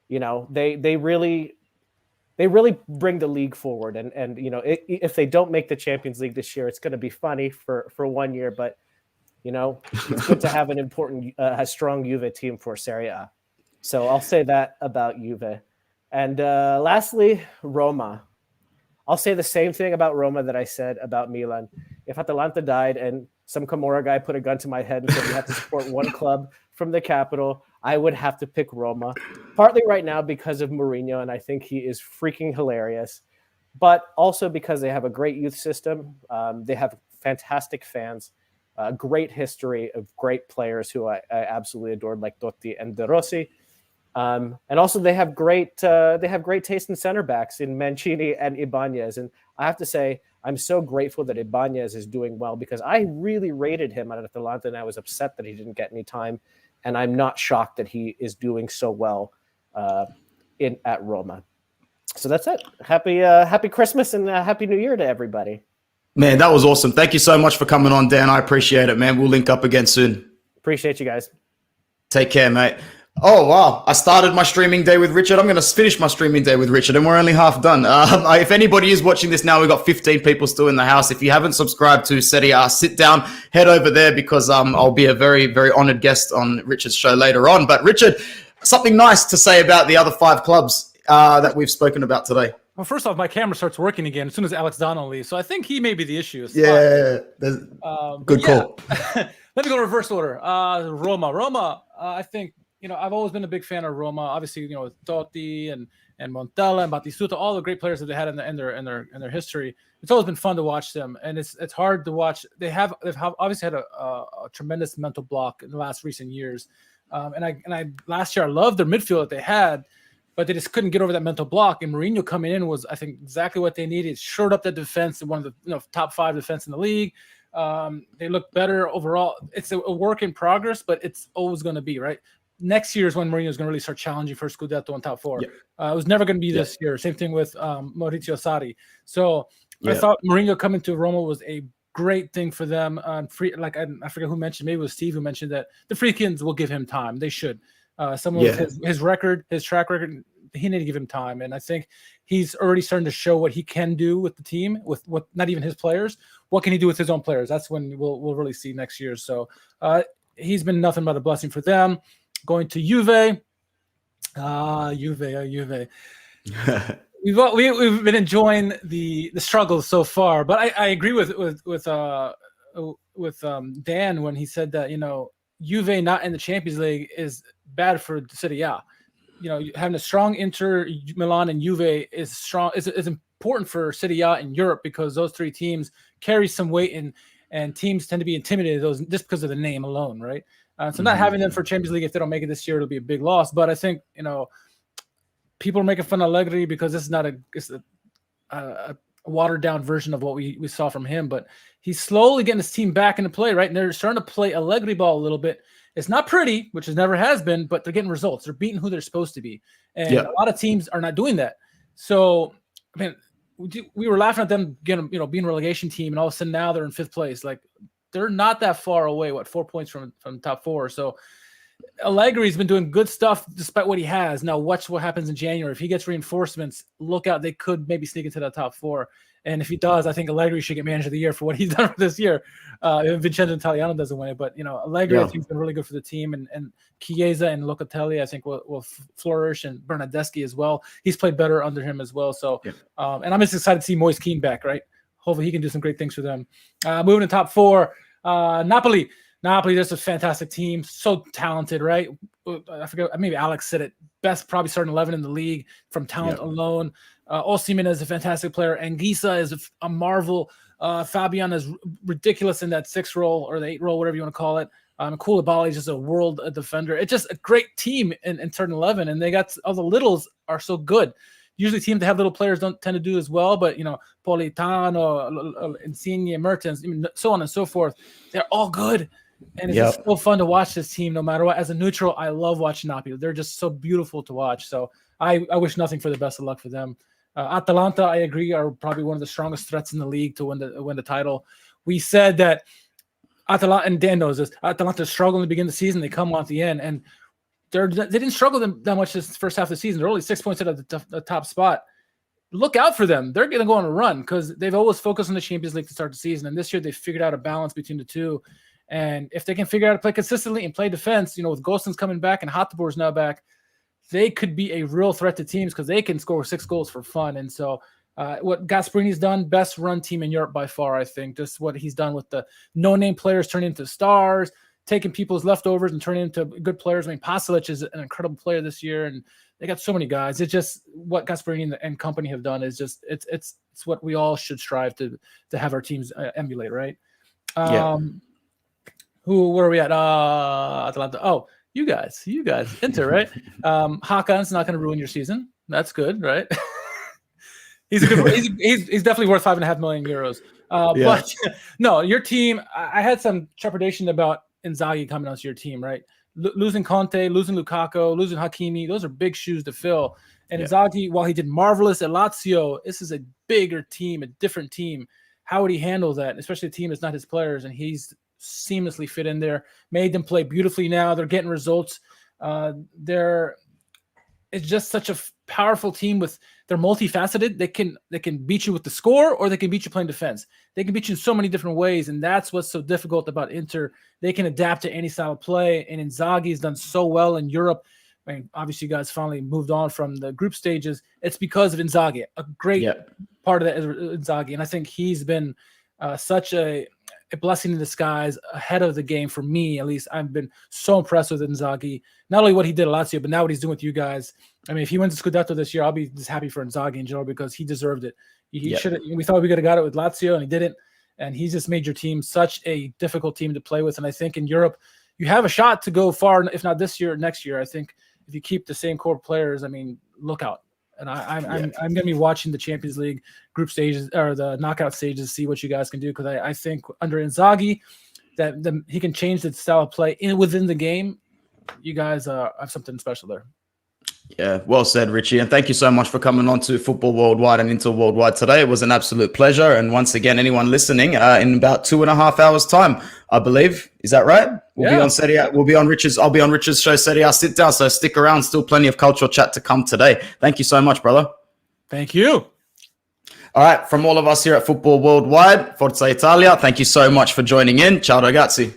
they really bring the league forward. And if they don't make the Champions League this year, it's going to be funny for 1 year, but it's good to have an important, a strong Juve team for Serie A. So I'll say that about Juve. And lastly, Roma. I'll say the same thing about Roma that I said about Milan. If Atalanta died and some Camorra guy put a gun to my head and said we have to support one club from the capital, I would have to pick Roma. Partly right now because of Mourinho, and I think he is freaking hilarious. But also because they have a great youth system. They have fantastic fans, a great history of great players who I absolutely adored, like Totti and De Rossi. And also they have great taste in center backs in Mancini and Ibanez. And I have to say, I'm so grateful that Ibanez is doing well because I really rated him at Atalanta and I was upset that he didn't get any time. And I'm not shocked that he is doing so well at Roma. So that's it. Happy Christmas and Happy New Year to everybody. Man, that was awesome. Thank you so much for coming on, Dan. I appreciate it, man. We'll link up again soon. Appreciate you guys. Take care, mate. Oh, wow. I started my streaming day with Richard. I'm going to finish my streaming day with Richard, and we're only half done. If anybody is watching this now, we've got 15 people still in the house. If you haven't subscribed to Serie A Sitdown, head over there because I'll be a very, very honored guest on Richard's show later on. But Richard, something nice to say about the other 5 clubs that we've spoken about today. Well, first off, my camera starts working again as soon as Alex Donno leaves. So I think he may be the issue. Yeah, good call. Let me go reverse order. Roma. I think, I've always been a big fan of Roma. Obviously, with Totti and Montella and Battistuta, all the great players that they had in their history. It's always been fun to watch them, and it's hard to watch. They've obviously had a tremendous mental block in the last recent years. And I last year I loved their midfield that they had, but they just couldn't get over that mental block. And Mourinho coming in was, I think, exactly what they needed. Shored up the defense, one of the top 5 defense in the league. They look better overall. It's a work in progress, but it's always going to be right. Next year is when Mourinho is going to really start challenging for Scudetto and top 4. Yeah. It was never going to be this year. Same thing with Maurizio Sarri. So I thought Mourinho coming to Roma was a great thing for them. I forget who mentioned, maybe it was Steve who mentioned that the Freakins will give him time. They should. Someone with his record, his track record, he need to give him time. And I think he's already starting to show what he can do with the team, with what not even his players. What can he do with his own players? That's when we'll really see next year. So he's been nothing but a blessing for them. Going to Juve. Juve. We've been enjoying the struggles so far, but I agree with Dan when he said that Juve not in the Champions League is bad for Serie A. Having a strong Inter, Milan, and Juve is strong is important for Serie A in Europe because those 3 teams carry some weight and teams tend to be intimidated those just because of the name alone, right? So not having them for Champions League, if they don't make it this year, it'll be a big loss. But I think people are making fun of Allegri because this is not a watered down version of what we saw from him. But he's slowly getting his team back into play, right? And they're starting to play Allegri ball a little bit. It's not pretty, which it never has been, but they're getting results. They're beating who they're supposed to be. And a lot of teams are not doing that. So, we were laughing at them getting, being a relegation team, and all of a sudden now they're in 5th place. Like, they're not that far away, 4 points from top 4. So Allegri's been doing good stuff despite what he has. Now watch what happens in January. If he gets reinforcements, look out. They could maybe sneak into the top 4. And if he does, I think Allegri should get manager of the year for what he's done for this year. If Vincenzo Italiano doesn't win it. But, Allegri, I think, has been really good for the team. And Chiesa and Locatelli, I think, will flourish. And Bernardeschi as well. He's played better under him as well. So, and I'm just excited to see Moise Kean back, right? Hopefully he can do some great things for them. Moving to top 4, Napoli. Napoli, that's a fantastic team. So talented, right? I forget, maybe Alex said it. Best probably starting 11 in the league from talent alone. Osimhen is a fantastic player. Anguissa is a marvel. Fabian is ridiculous in that 6 role or the 8 role, whatever you want to call it. Koulibaly is just a world defender. It's just a great team in starting 11, and they got all the littles are so good. Usually teams that have little players don't tend to do as well, but, Politano, Insigne, Mertens, so on and so forth, they're all good. And it's just so fun to watch this team no matter what. As a neutral, I love watching Napoli. They're just so beautiful to watch. So I wish nothing for the best of luck for them. Atalanta, I agree, are probably one of the strongest threats in the league to win the title. We said that Atalanta, and Dan knows this, Atalanta struggled in the beginning of the season. They come on at the end, and they didn't struggle that much this first half of the season. They're only 6 points out of the top spot. Look out for them. They're going to go on a run because they've always focused on the Champions League to start the season. And this year they figured out a balance between the two. And if they can figure out how to play consistently and play defense, with Gosens coming back and Hateboer's now back, they could be a real threat to teams because they can score 6 goals for fun. And so what Gasperini's done, best run team in Europe by far, I think. Just what he's done with the no-name players turning into stars, taking people's leftovers and turning into good players. Pasalic is an incredible player this year, and they got so many guys. It's just what Gasperini and company have done is just it's what we all should strive to have our teams emulate, right? Where are we at? Atalanta. Oh, you guys, Inter, right? Hakan's not going to ruin your season. That's good, right? He's definitely worth €5.5 million. But no, your team. I had some trepidation about Inzaghi coming onto your team, right? Losing Conte, losing Lukaku, losing Hakimi, those are big shoes to fill. And Inzaghi, while he did marvelous at Lazio, this is a bigger team, a different team. How would he handle that? Especially a team that's not his players, and he's seamlessly fit in there, made them play beautifully now. They're getting results. It's just such a powerful team they're multifaceted. They can beat you with the score, or they can beat you playing defense. They can beat you in so many different ways, and that's what's so difficult about Inter. They can adapt to any style of play, and Inzaghi's done so well in Europe. Obviously, you guys finally moved on from the group stages. It's because of Inzaghi. A great part of that is Inzaghi, and I think he's been such a a blessing in disguise, ahead of the game for me, at least. I've been so impressed with Inzaghi. Not only what he did at Lazio, but now what he's doing with you guys. I mean, if he wins the Scudetto this year, I'll be just happy for Inzaghi in general because he deserved it. He should. We thought we could have got it with Lazio, and he didn't. And he's just made your team such a difficult team to play with. And I think in Europe, you have a shot to go far, if not this year, next year. I think if you keep the same core players, I mean, look out. And I'm going to be watching the Champions League group stages or the knockout stages to see what you guys can do, because I think under Inzaghi that he can change the style of play within the game. You guys have something special there. Yeah, well said, Richie. And thank you so much for coming on to Football Worldwide and Inter Worldwide today. It was an absolute pleasure. And once again, anyone listening, in about 2.5 hours' time, I believe, is that right? We'll be on Serie A. We'll be on Richard's. I'll be on Richard's show, Serie A Sit Down. So stick around. Still plenty of cultural chat to come today. Thank you so much, brother. Thank you. All right, from all of us here at Football Worldwide, Forza Italia, thank you so much for joining in. Ciao ragazzi.